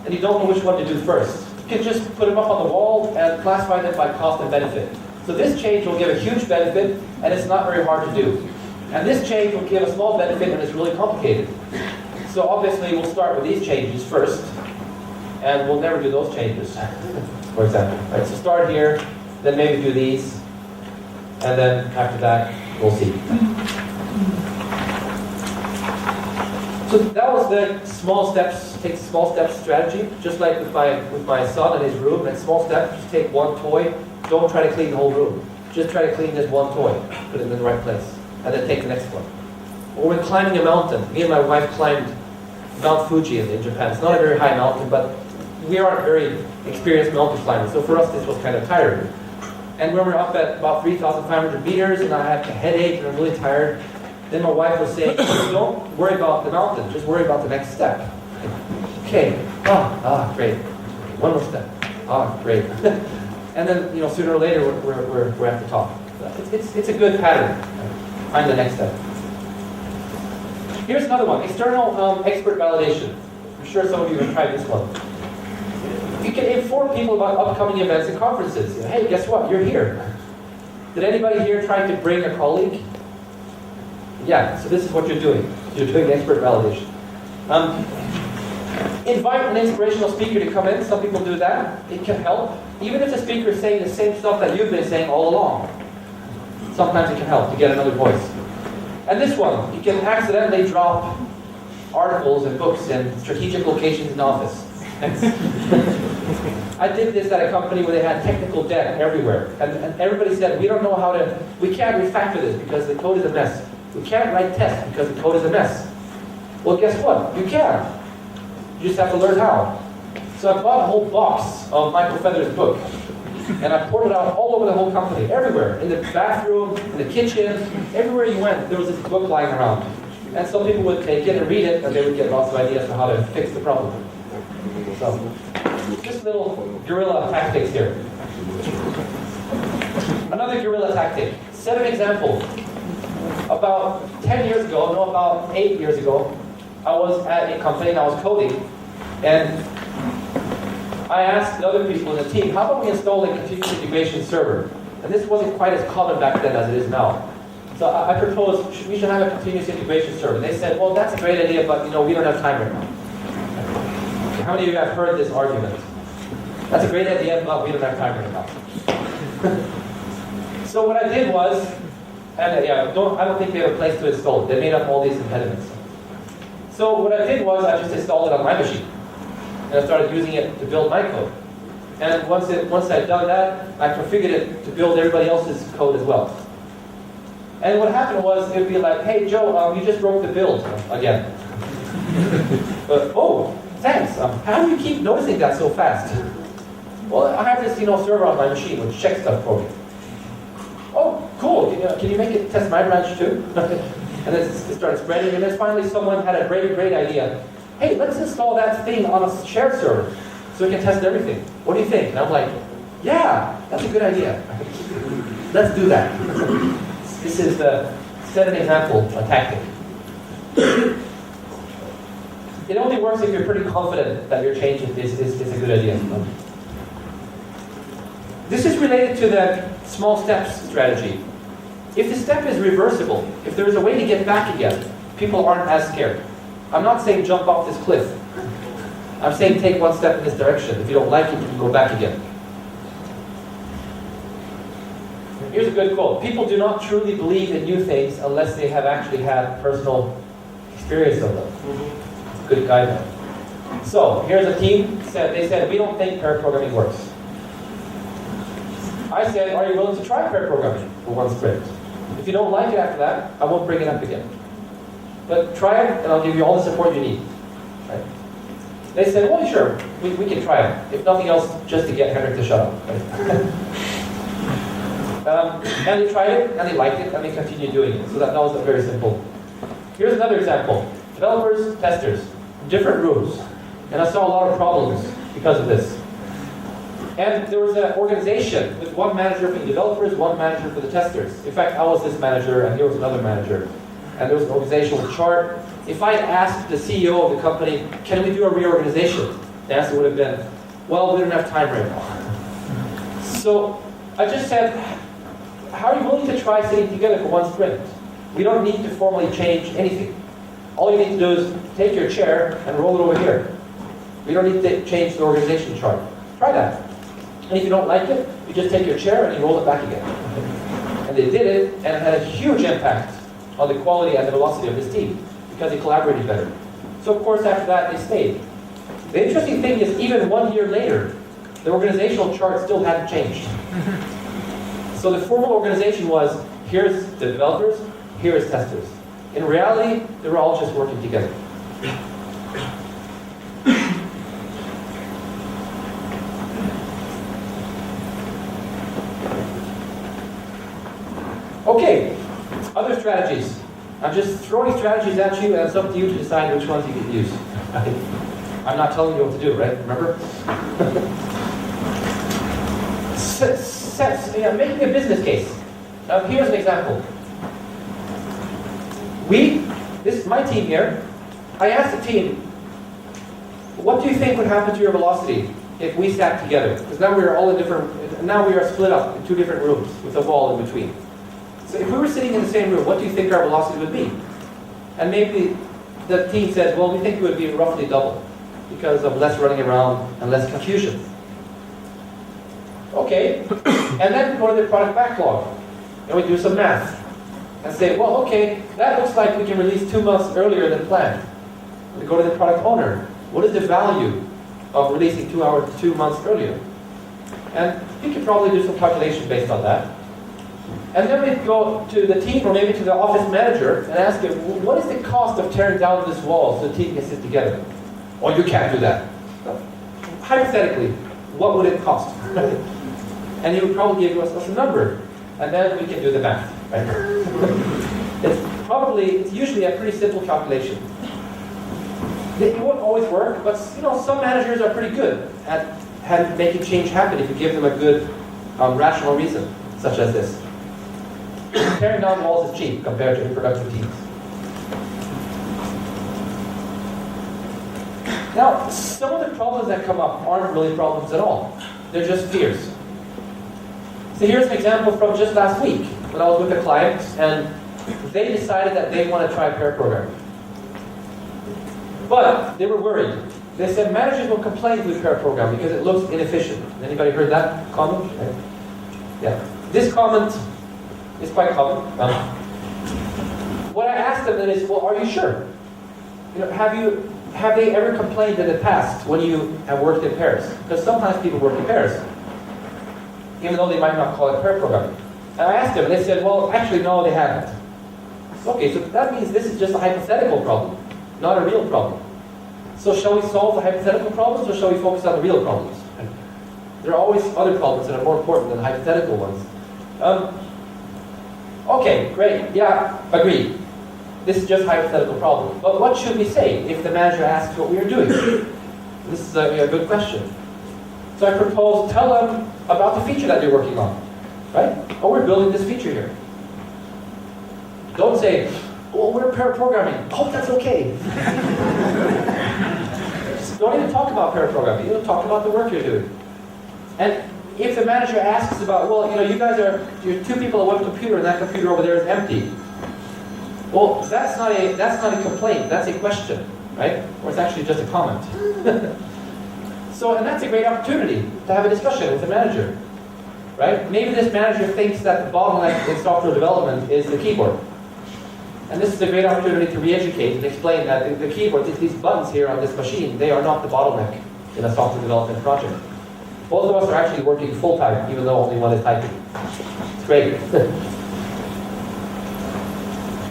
and you don't know which one to do first, you can just put them up on the wall and classify them by cost and benefit. So this change will give a huge benefit, and it's not very hard to do. And this change will give a small benefit, and it's really complicated. So obviously, we'll start with these changes first, and we'll never do those changes, for example. Right, so start here, then maybe do these, and then after that, we'll see. So that was the small steps, take small steps strategy, just like with my son in his room, and small steps, just take one toy, don't try to clean the whole room. Just try to clean this one toy, put it in the right place, and then take the next one. Or when climbing a mountain, me and my wife climbed Mount Fuji in Japan. It's not a very high mountain, but we aren't very experienced mountain climbers, so for us this was kind of tiring. And when we're up at about 3,500 meters, and I had a headache, and I'm really tired, then my wife was saying, don't worry about the mountain, just worry about the next step. Okay, great. One more step. Great. And then, sooner or later, we're at the top. It's a good pattern. Find the next step. Here's another one, external expert validation. I'm sure some of you have tried this one. You can inform people about upcoming events and conferences. You know, hey, guess what? You're here. Did anybody here try to bring a colleague? Yeah, so this is what you're doing. You're doing expert validation. Invite an inspirational speaker to come in. Some people do that. It can help. Even if the speaker is saying the same stuff that you've been saying all along. Sometimes it can help to get another voice. And this one, you can accidentally drop articles and books in strategic locations in the office. I did this at a company where they had technical debt everywhere. And everybody said, we don't know how to, we can't refactor this because the code is a mess. We can't write tests because the code is a mess. Well, guess what? You can. You just have to learn how. So I bought a whole box of Michael Feather's book. And I poured it out all over the whole company, everywhere. In the bathroom, in the kitchen, everywhere you went, there was this book lying around. And some people would take it and read it, and they would get lots of ideas on how to fix the problem. So, just little guerrilla tactics here. Another guerrilla tactic. Set an example. About 10 years ago, no, about 8 years ago, I was at a company and I was coding, and I asked the other people in the team, how about we install a continuous integration server? And this wasn't quite as common back then as it is now. So I proposed we should have a continuous integration server. And they said, well, that's a great idea, but we don't have time right now. How many of you have heard this argument? That's a great idea, but we don't have time right now. So what I did was, and I don't think they have a place to install it. They made up all these impediments. So what I did was I just installed it on my machine. And I started using it to build my code. And once I'd done that, I configured it to build everybody else's code as well. And what happened was, it would be like, hey Joe, you just broke the build again. Oh, thanks. How do you keep noticing that so fast? Well, I have this server on my machine which checks stuff for me. Oh, cool. Can you make it test my branch too? And then it started spreading, and then finally someone had a great idea. Hey, let's install that thing on a shared server so we can test everything. What do you think? And I'm like, yeah, that's a good idea. Let's do that. This is the set an example, a tactic. It only works if you're pretty confident that your change is a good idea. This is related to the small steps strategy. If the step is reversible, if there is a way to get back again, people aren't as scared. I'm not saying jump off this cliff. I'm saying take one step in this direction. If you don't like it, you can go back again. Here's a good quote. People do not truly believe in new things unless they have actually had personal experience of them. Good guideline. So, here's a team. They said, we don't think pair programming works. I said, are you willing to try pair programming for one sprint? If you don't like it after that, I won't bring it up again. But try it, and I'll give you all the support you need. Right? They said, well, sure, we can try it. If nothing else, just to get Henrik to shut up. Right? And they tried it, and they liked it, and they continued doing it. So that was very simple. Here's another example. Developers, testers, different rooms. And I saw a lot of problems because of this. And there was an organization with one manager for the developers, one manager for the testers. In fact, I was this manager, and here was another manager. And there was an organizational chart. If I had asked the CEO of the company, can we do a reorganization? The answer would have been, well, we don't have time right now. So I just said, how are you willing to try sitting together for one sprint? We don't need to formally change anything. All you need to do is take your chair and roll it over here. We don't need to change the organization chart. Try that. And if you don't like it, you just take your chair and you roll it back again. And they did it, and it had a huge impact on the quality and the velocity of this team, because they collaborated better. So of course after that, they stayed. The interesting thing is, even 1 year later, the organizational chart still hadn't changed. So the formal organization was, here's the developers, here's testers. In reality, they were all just working together. Okay, other strategies. I'm just throwing strategies at you, and it's up to you to decide which ones you can use. I'm not telling you what to do, right? Remember? Making a business case. Here's an example. This is my team here. I asked the team, what do you think would happen to your velocity if we sat together? Because now we are all in different, now we are split up in 2 different rooms with a wall in between. So if we were sitting in the same room, what do you think our velocity would be? And maybe the team says, well, we think it would be roughly double because of less running around and less confusion. Okay, and then we go to the product backlog and we do some math and say, well, okay, that looks like we can release 2 months earlier than planned. We go to the product owner. What is the value of releasing 2 months earlier? And we could probably do some calculation based on that. And then we go to the team or maybe to the office manager and ask him, what is the cost of tearing down this wall so the team can sit together? Oh, you can't do that. Hypothetically, what would it cost? And he would probably give us a number. And then we can do the math. Right? It's usually a pretty simple calculation. It won't always work, but some managers are pretty good at making change happen if you give them a good rational reason, such as this. Tearing down walls is cheap compared to productive teams. Now, some of the problems that come up aren't really problems at all. They're just fears. So here's an example from just last week when I was with a client and they decided that they want to try pair programming. But they were worried. They said managers will complain with pair programming because it looks inefficient. Anybody heard that comment? Yeah. This comment is quite common. What I asked them then is, well, are you sure? Have they ever complained in the past when you have worked in pairs? Because sometimes people work in pairs, even though they might not call it pair programming. And I asked them, and they said, well, actually, no, they haven't. Okay, so that means this is just a hypothetical problem, not a real problem. So shall we solve the hypothetical problems, or shall we focus on the real problems? There are always other problems that are more important than the hypothetical ones. Okay, great, yeah, agreed. This is just a hypothetical problem. But what should we say if the manager asks what we are doing? This is a good question. So I propose, tell them about the feature that you're working on. Right? Oh, we're building this feature here. Don't say, well, we're pair programming. Oh, that's okay. Just don't even talk about pair programming. You don't talk about the work you're doing. And if the manager asks about, well, you're 2 people at one computer and that computer over there is empty. Well, that's not a complaint, that's a question, right? Or it's actually just a comment. And that's a great opportunity to have a discussion with the manager, right? Maybe this manager thinks that the bottleneck in software development is the keyboard. And this is a great opportunity to re-educate and explain that the keyboard, these buttons here on this machine, they are not the bottleneck in a software development project. Both of us are actually working full-time, even though only one is typing. It's great.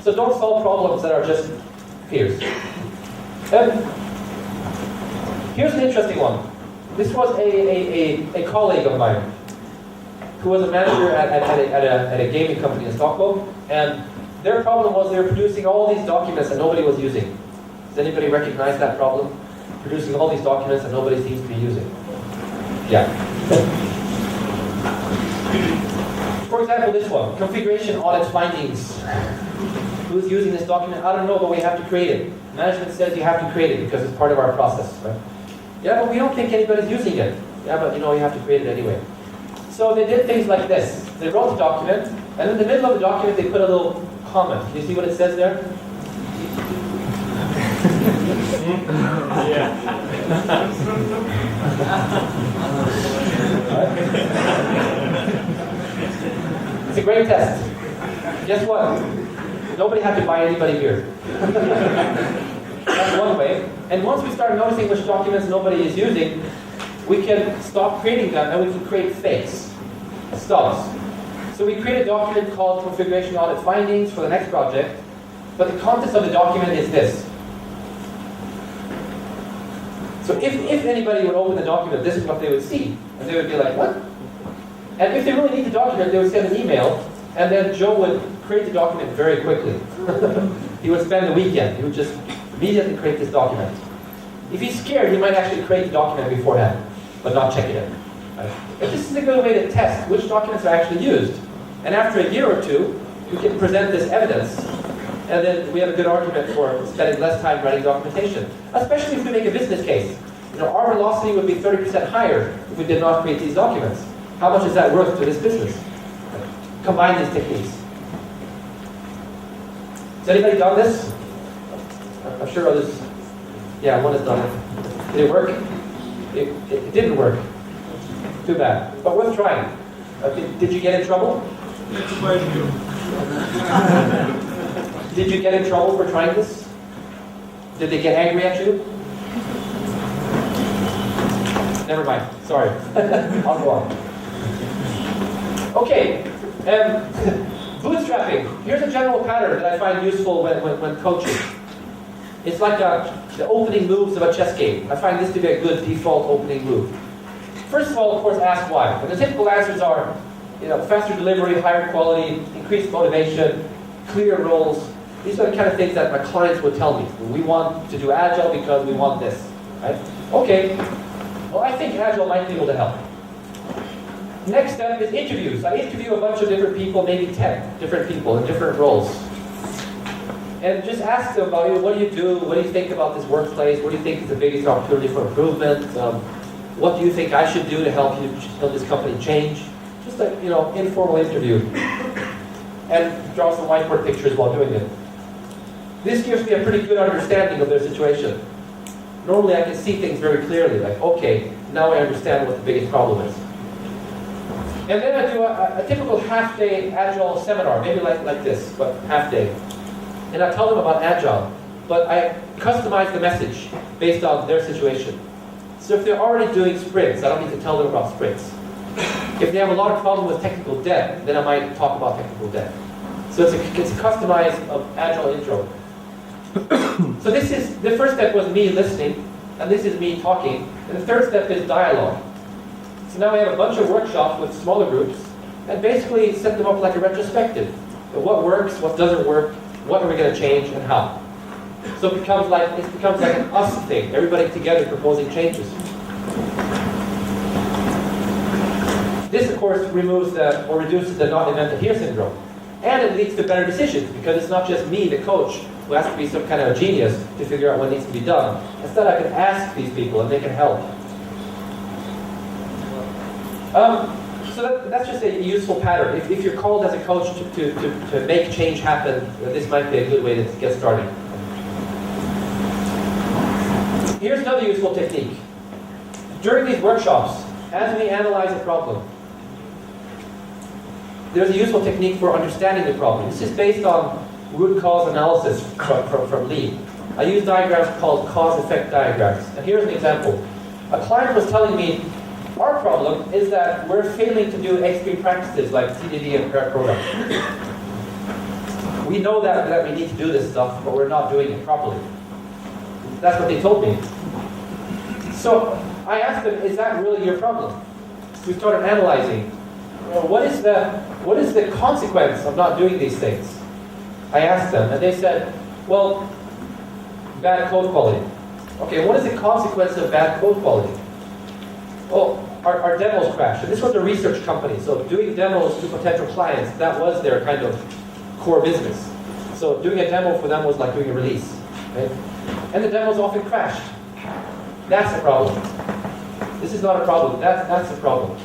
So don't solve problems that are just fears. Here's an interesting one. This was a colleague of mine who was a manager at a gaming company in Stockholm, and their problem was they were producing all these documents that nobody was using. Does anybody recognize that problem? Producing all these documents that nobody seems to be using. Yeah. For example, this one, configuration audit findings. Who's using this document? I don't know, but we have to create it. Management says you have to create it because it's part of our process, right? Yeah, but we don't think anybody's using it. Yeah, but you have to create it anyway. So they did things like this. They wrote the document, and in the middle of the document they put a little comment. Can you see what it says there? Yeah. It's a great test. Guess what? Nobody had to buy anybody beer. That's one way. And once we start noticing which documents nobody is using, we can stop creating them and we can create fakes, stubs. So we create a document called configuration audit findings for the next project, but the contents of the document is this. So if anybody would open the document, this is what they would see. And they would be like, what? And if they really need the document, they would send an email, and then Joe would create the document very quickly. He would spend the weekend. He would just immediately create this document. If he's scared, he might actually create the document beforehand, but not check it in. Right? But this is a good way to test which documents are actually used. And after a year or two, we can present this evidence, and then we have a good argument for spending less time writing documentation. Especially if we make a business case. Our velocity would be 30% higher if we did not create these documents. How much is that worth to this business? Combine these techniques. Has anybody done this? I'm sure others. Yeah, one has done it. Did it work? It didn't work. Too bad. But worth trying. Did you get in trouble? Did you get in trouble for trying this? Did they get angry at you? Never mind. Sorry. I'll go on. Okay. Bootstrapping. Here's a general pattern that I find useful when coaching. It's like the opening moves of a chess game. I find this to be a good default opening move. First of all, of course, ask why. And the typical answers are, faster delivery, higher quality, increased motivation, clear roles. These are the kind of things that my clients would tell me. We want to do Agile because we want this. Right? Okay. Well, I think Agile might be able to help. Next step is interviews. I interview a bunch of different people, maybe 10 different people in different roles. And just ask them about, what do you do? What do you think about this workplace? What do you think is the biggest opportunity for improvement? What do you think I should do to help this company change? Just an informal interview. And draw some whiteboard pictures while doing it. This gives me a pretty good understanding of their situation. Normally I can see things very clearly, like, okay, now I understand what the biggest problem is. And then I do a typical half-day Agile seminar, maybe like this, but half-day. And I tell them about Agile, but I customize the message based on their situation. So if they're already doing sprints, I don't need to tell them about sprints. If they have a lot of problem with technical debt, then I might talk about technical debt. So it's a customized Agile intro. So the first step was me listening, and this is me talking, and the third step is dialogue. So now we have a bunch of workshops with smaller groups, and basically set them up like a retrospective. What works, what doesn't work, what are we going to change, and how. So it becomes like an us thing, everybody together proposing changes. This, of course, reduces the not-invented here syndrome. And it leads to better decisions, because it's not just me, the coach, who has to be some kind of a genius to figure out what needs to be done. Instead, I can ask these people, and they can help. So that's just a useful pattern. If you're called as a coach to make change happen, this might be a good way to get started. Here's another useful technique. During these workshops, as we analyze a problem, there's a useful technique for understanding the problem. This is based on root cause analysis from Lean. I use diagrams called cause-effect diagrams. And here's an example. A client was telling me, our problem is that we're failing to do extreme practices like TDD and pair programs. We know that we need to do this stuff, but we're not doing it properly. That's what they told me. So I asked them, is that really your problem? So we started analyzing. What is the consequence of not doing these things? I asked them, and they said, well, bad code quality. Okay, what is the consequence of bad code quality? Well, our demos crashed. And this was a research company, so doing demos to potential clients, that was their kind of core business. So doing a demo for them was like doing a release. Right? And the demos often crashed. That's the problem. This is not a problem, that's the problem.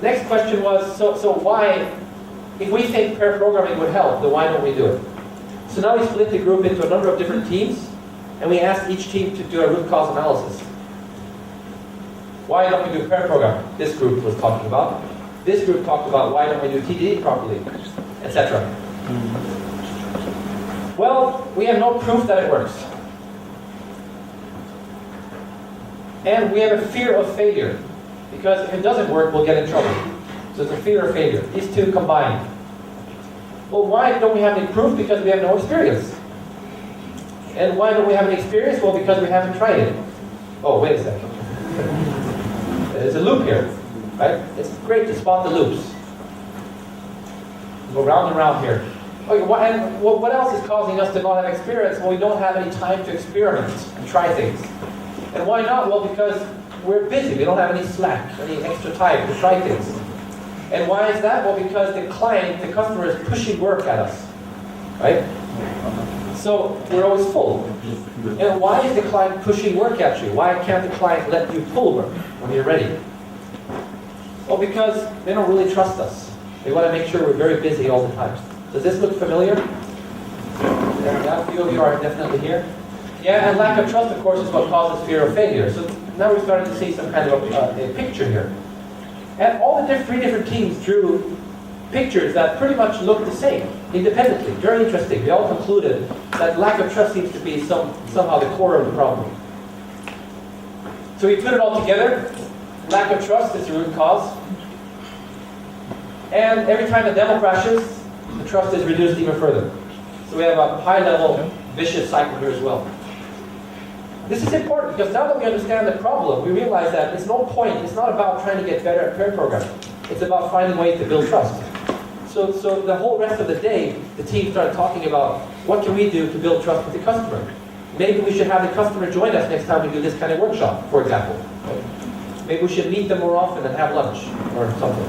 Next question was, so why, if we think pair programming would help, then why don't we do it? So now we split the group into a number of different teams, and we asked each team to do a root cause analysis. Why don't we do pair programming? This group was talking about. This group talked about why don't we do TDD properly, etc. Well, we have no proof that it works. And we have a fear of failure. Because if it doesn't work, we'll get in trouble. So it's a fear of failure. These two combined. Well, why don't we have any proof? Because we have no experience. And why don't we have any experience? Well, because we haven't tried it. Oh, wait a second. There's a loop here, right? It's great to spot the loops. Go round and round here. Okay, what else is causing us to not have experience? Well, we don't have any time to experiment and try things. And why not? Well, because we're busy. We don't have any slack, any extra time to try things. And why is that? Well, because the client, the customer, is pushing work at us, right? So we're always full. And why is the client pushing work at you? Why can't the client let you pull work when you're ready? Well, because they don't really trust us. They want to make sure we're very busy all the time. Does this look familiar? Yeah, a few of you are definitely here. Yeah, and lack of trust, of course, is what causes fear of failure. So now we're starting to see some kind of a picture here. And all the three different teams drew pictures that pretty much look the same, independently. Very interesting. We all concluded that lack of trust seems to be somehow the core of the problem. So we put it all together. Lack of trust is the root cause. And every time a demo crashes, the trust is reduced even further. So we have a high-level vicious cycle here as well. This is important because now that we understand the problem, we realize that it's no point, it's not about trying to get better at pair programming. It's about finding ways to build trust. So the whole rest of the day, the team started talking about what can we do to build trust with the customer. Maybe we should have the customer join us next time we do this kind of workshop, for example. Maybe we should meet them more often and have lunch or something.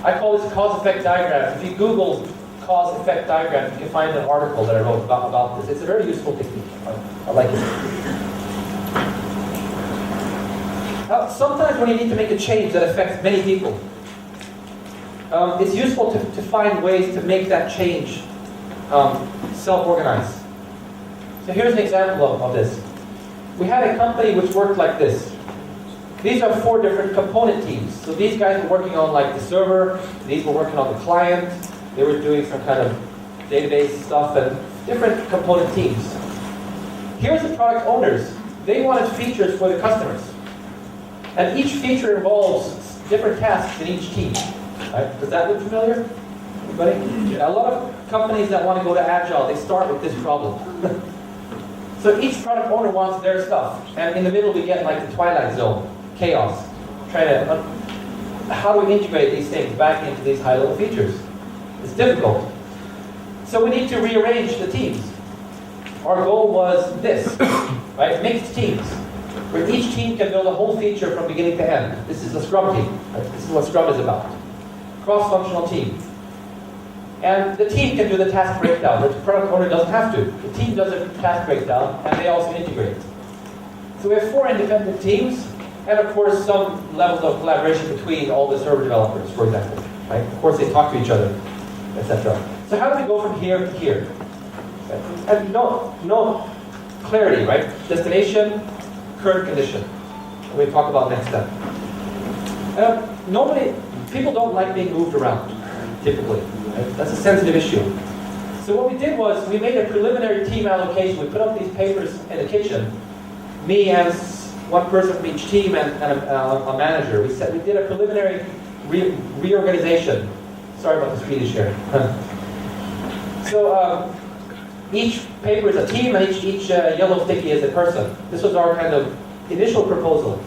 I call this cause-effect diagrams. If you Google cause-effect diagrams, you can find an article that I wrote about this. It's a very useful technique. I like it. Now, sometimes when you need to make a change that affects many people, it's useful to find ways to make that change self-organized. So here's an example of this. We had a company which worked like this. These are 4 different component teams. So these guys were working on like the server, these were working on the client, they were doing some kind of database stuff and different component teams. Here's the product owners. They wanted features for the customers. And each feature involves different tasks in each team. Right? Does that look familiar? Anybody? Yeah, a lot of companies that want to go to Agile, they start with this problem. So each product owner wants their stuff. And in the middle we get like the twilight zone, chaos. Trying to, how do we integrate these things back into these high-level features? It's difficult. So we need to rearrange the teams. Our goal was this, right? Mixed teams, where each team can build a whole feature from beginning to end. This is the Scrum team. Right? This is what Scrum is about. Cross-functional team. And the team can do the task breakdown. The product owner doesn't have to. The team does the task breakdown, and they also integrate. So we have 4 independent teams, and of course some levels of collaboration between all the server developers, for example. Right? Of course they talk to each other, etc. So how do we go from here to here? Right? And no clarity, right? Destination, current condition. And we talk about next step. Normally, people don't like being moved around, typically. Right? That's a sensitive issue. So what we did was we made a preliminary team allocation. We put up these papers in the kitchen. Me as one person from each team and a manager. We did a preliminary reorganization. Sorry about the Swedish here. So each paper is a team and each yellow sticky is a person. This was our kind of initial proposal.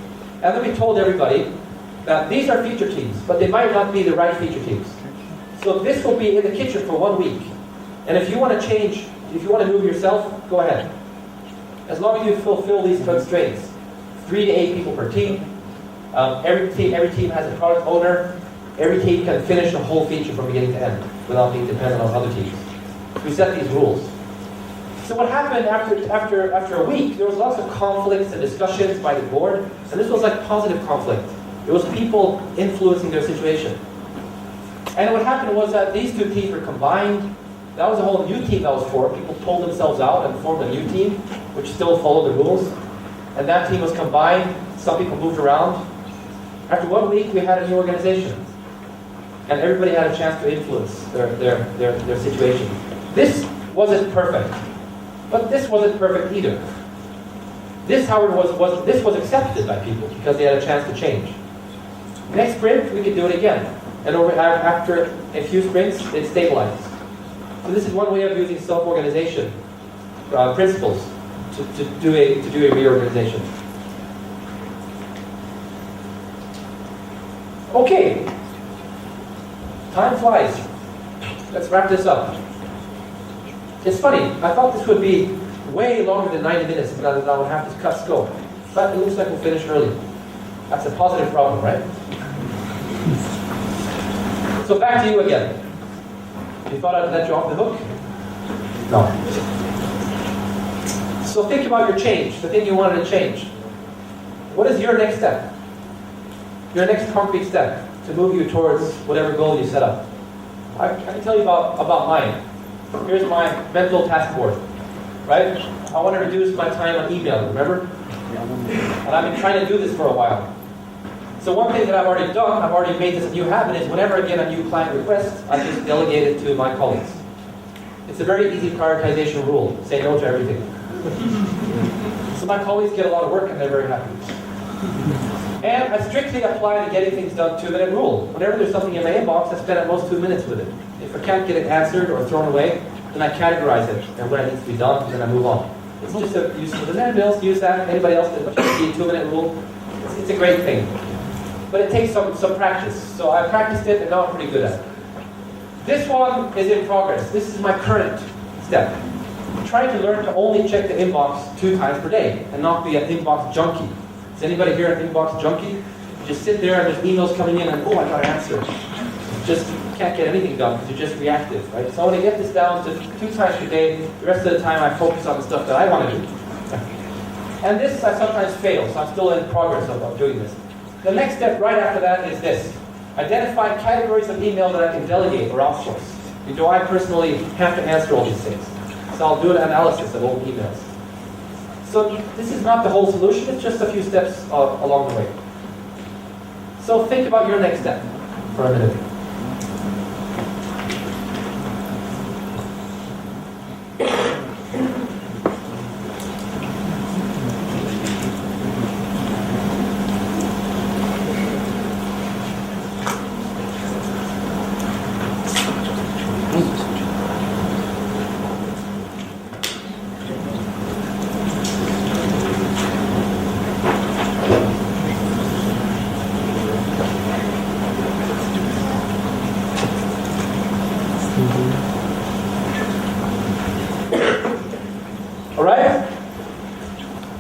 And then we told everybody that these are feature teams, but they might not be the right feature teams. So this will be in the kitchen for 1 week. And if you want to change, if you want to move yourself, go ahead. As long as you fulfill these constraints. 3 to 8 people per team. Every team has a product owner. Every team can finish a whole feature from beginning to end without being dependent on other teams. We set these rules. So what happened after a week, there was lots of conflicts and discussions by the board, and this was like positive conflict. It was people influencing their situation. And what happened was that these 2 teams were combined. That was a whole new team that was formed. People pulled themselves out and formed a new team, which still followed the rules. And that team was combined. Some people moved around. After 1 week, we had a new organization. And everybody had a chance to influence their situation. This wasn't perfect. But this wasn't perfect either. This, however, was accepted by people because they had a chance to change. Next sprint, we could do it again. And after a few sprints, it stabilized. So this is one way of using self-organization principles to do a reorganization. Okay. Time flies. Let's wrap this up. It's funny, I thought this would be way longer than 90 minutes and I would have to cut scope. But it looks like we'll finish early. That's a positive problem, right? So back to you again. You thought I'd let you off the hook? No. So think about your change, the thing you wanted to change. What is your next step? Your next concrete step to move you towards whatever goal you set up. I can tell you about mine. Here's my mental task board, right? I want to reduce my time on email, remember? And I've been trying to do this for a while. So one thing that I've already done, I've already made this a new habit, is whenever I get a new client request, I just delegate it to my colleagues. It's a very easy prioritization rule. Say no to everything. So my colleagues get a lot of work and they're very happy. And I strictly apply the getting things done 2-minute rule. Whenever there's something in my inbox, I spend at most 2 minutes with it. If I can't get it answered or thrown away, then I categorize it. And when it needs to be done, then I move on. It's just a useful. The else use that. Anybody else that the 2-minute rule? It's a great thing. But it takes some practice. So I practiced it and now I'm pretty good at it. This one is in progress. This is my current step. I'm trying to learn to only check the inbox 2 times per day and not be an inbox junkie. Is anybody here an inbox junkie? You just sit there and there's emails coming in and oh, I got to answer. Just can't get anything done because you're just reactive, right? So I want to get this down to 2 times per day. The rest of the time I focus on the stuff that I want to do. And this I sometimes fail, so I'm still in progress of doing this. The next step right after that is this. Identify categories of email that I can delegate or outsource. Do I personally have to answer all these things? So I'll do an analysis of old emails. So this is not the whole solution, it's just a few steps along the way. So think about your next step for a minute. Alright?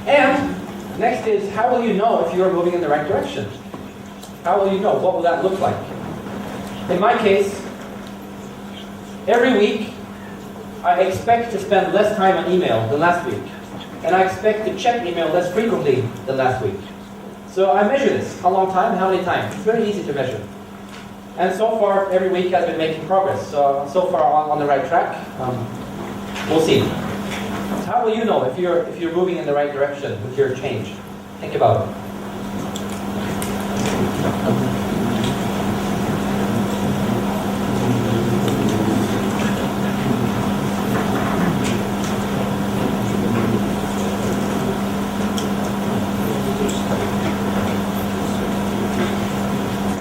And next is, how will you know if you're moving in the right direction? How will you know? What will that look like? In my case, every week I expect to spend less time on email than last week. And I expect to check email less frequently than last week. So I measure this. How long time? How many times? It's very easy to measure. And so far, every week I've been making progress. So far on the right track. We'll see. How will you know if you're moving in the right direction with your change? Think about it.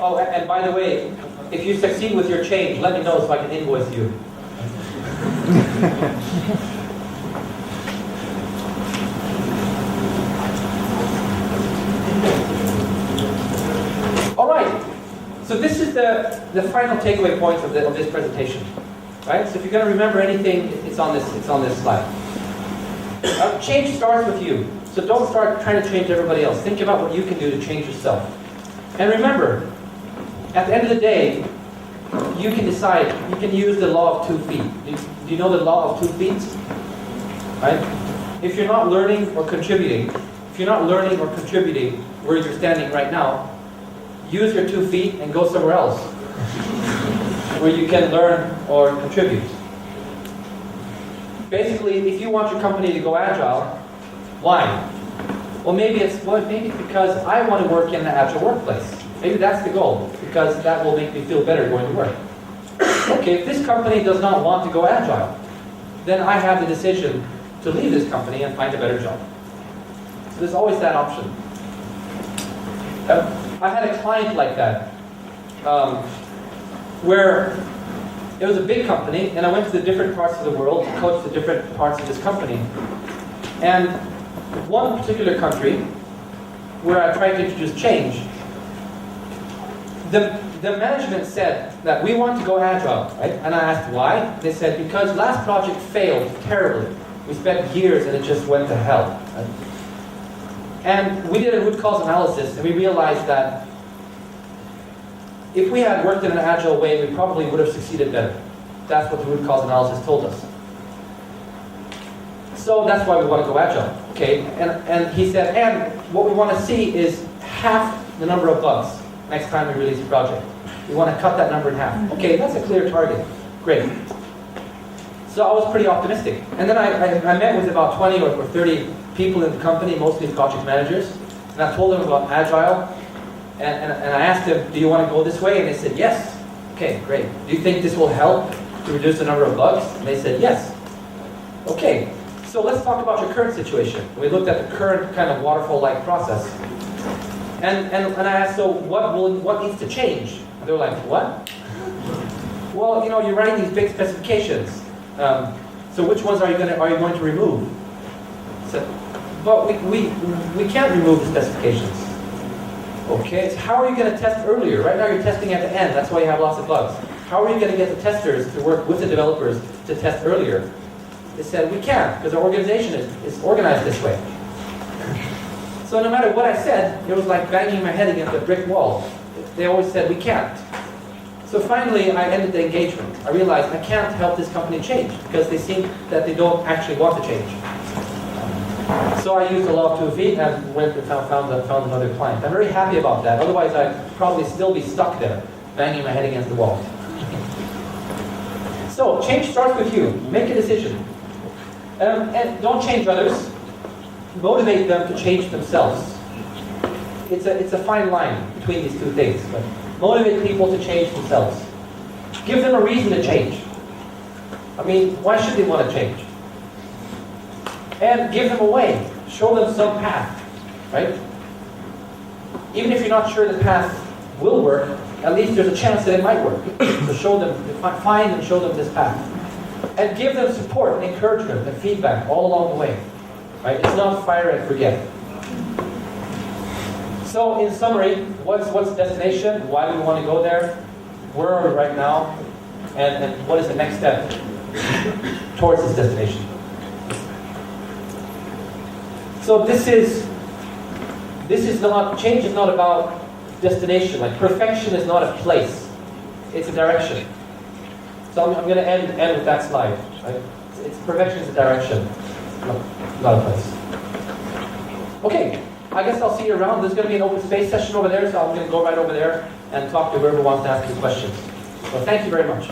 Oh, and by the way, if you succeed with your change, let me know so I can invoice you. So this is the final takeaway points of this presentation, right? So if you're going to remember anything, it's on this slide. Change starts with you. So don't start trying to change everybody else. Think about what you can do to change yourself. And remember, at the end of the day, you can decide. You can use the law of 2 feet. Do you know the law of 2 feet? Right? If you're not learning or contributing, where you're standing right now, use your 2 feet and go somewhere else where you can learn or contribute. Basically, if you want your company to go agile, why? Well, maybe it's because I want to work in an agile workplace. Maybe that's the goal, because that will make me feel better going to work. Okay, if this company does not want to go agile, then I have the decision to leave this company and find a better job. So there's always that option. I had a client like that, where it was a big company, and I went to the different parts of the world to coach the different parts of this company. And one particular country, where I tried to introduce change, the management said that we want to go agile, right? And I asked why. They said, because last project failed terribly. We spent years and it just went to hell. Right? And we did a root cause analysis, and we realized that if we had worked in an agile way, we probably would have succeeded better. That's what the root cause analysis told us. So that's why we want to go Agile. Okay, and he said, and what we want to see is half the number of bugs next time we release a project. We want to cut that number in half. Okay, that's a clear target. Great. So I was pretty optimistic. And then I met with about 20 or 30 people in the company, mostly project managers, and I told them about Agile, and I asked them, do you want to go this way? And they said, yes. Okay, great. Do you think this will help to reduce the number of bugs? And they said, yes. Okay, so let's talk about your current situation. We looked at the current kind of waterfall-like process. And I asked, so what needs to change? And they were like, what? Well, you're writing these big specifications. So which ones are you going to remove? So, but we can't remove the specifications. Okay, so how are you going to test earlier? Right now you're testing at the end, that's why you have lots of bugs. How are you going to get the testers to work with the developers to test earlier? They said, we can't, because our organization is organized this way. So no matter what I said, it was like banging my head against a brick wall. They always said, we can't. So finally, I ended the engagement. I realized I can't help this company change, because they seem that they don't actually want to change. So I used a law of 2 feet and went and found another client. I'm very happy about that. Otherwise, I'd probably still be stuck there, banging my head against the wall. So change starts with you. Make a decision. And don't change others. Motivate them to change themselves. It's a fine line between these two things. But motivate people to change themselves. Give them a reason to change. I mean, why should they want to change? And give them a way. Show them some path, right? Even if you're not sure the path will work, at least there's a chance that it might work. So show them, find and show them this path. And give them support and encouragement and feedback all along the way. Right? It's not fire and forget. So in summary, what's the destination? Why do we want to go there? Where are we right now? And what is the next step towards this destination? So change is not about destination. Like perfection is not a place. It's a direction. So I'm going to end with that slide. Right? Perfection is a direction, not a place. Okay, I guess I'll see you around. There's going to be an open space session over there, so I'm going to go right over there and talk to whoever wants to ask you questions. So thank you very much.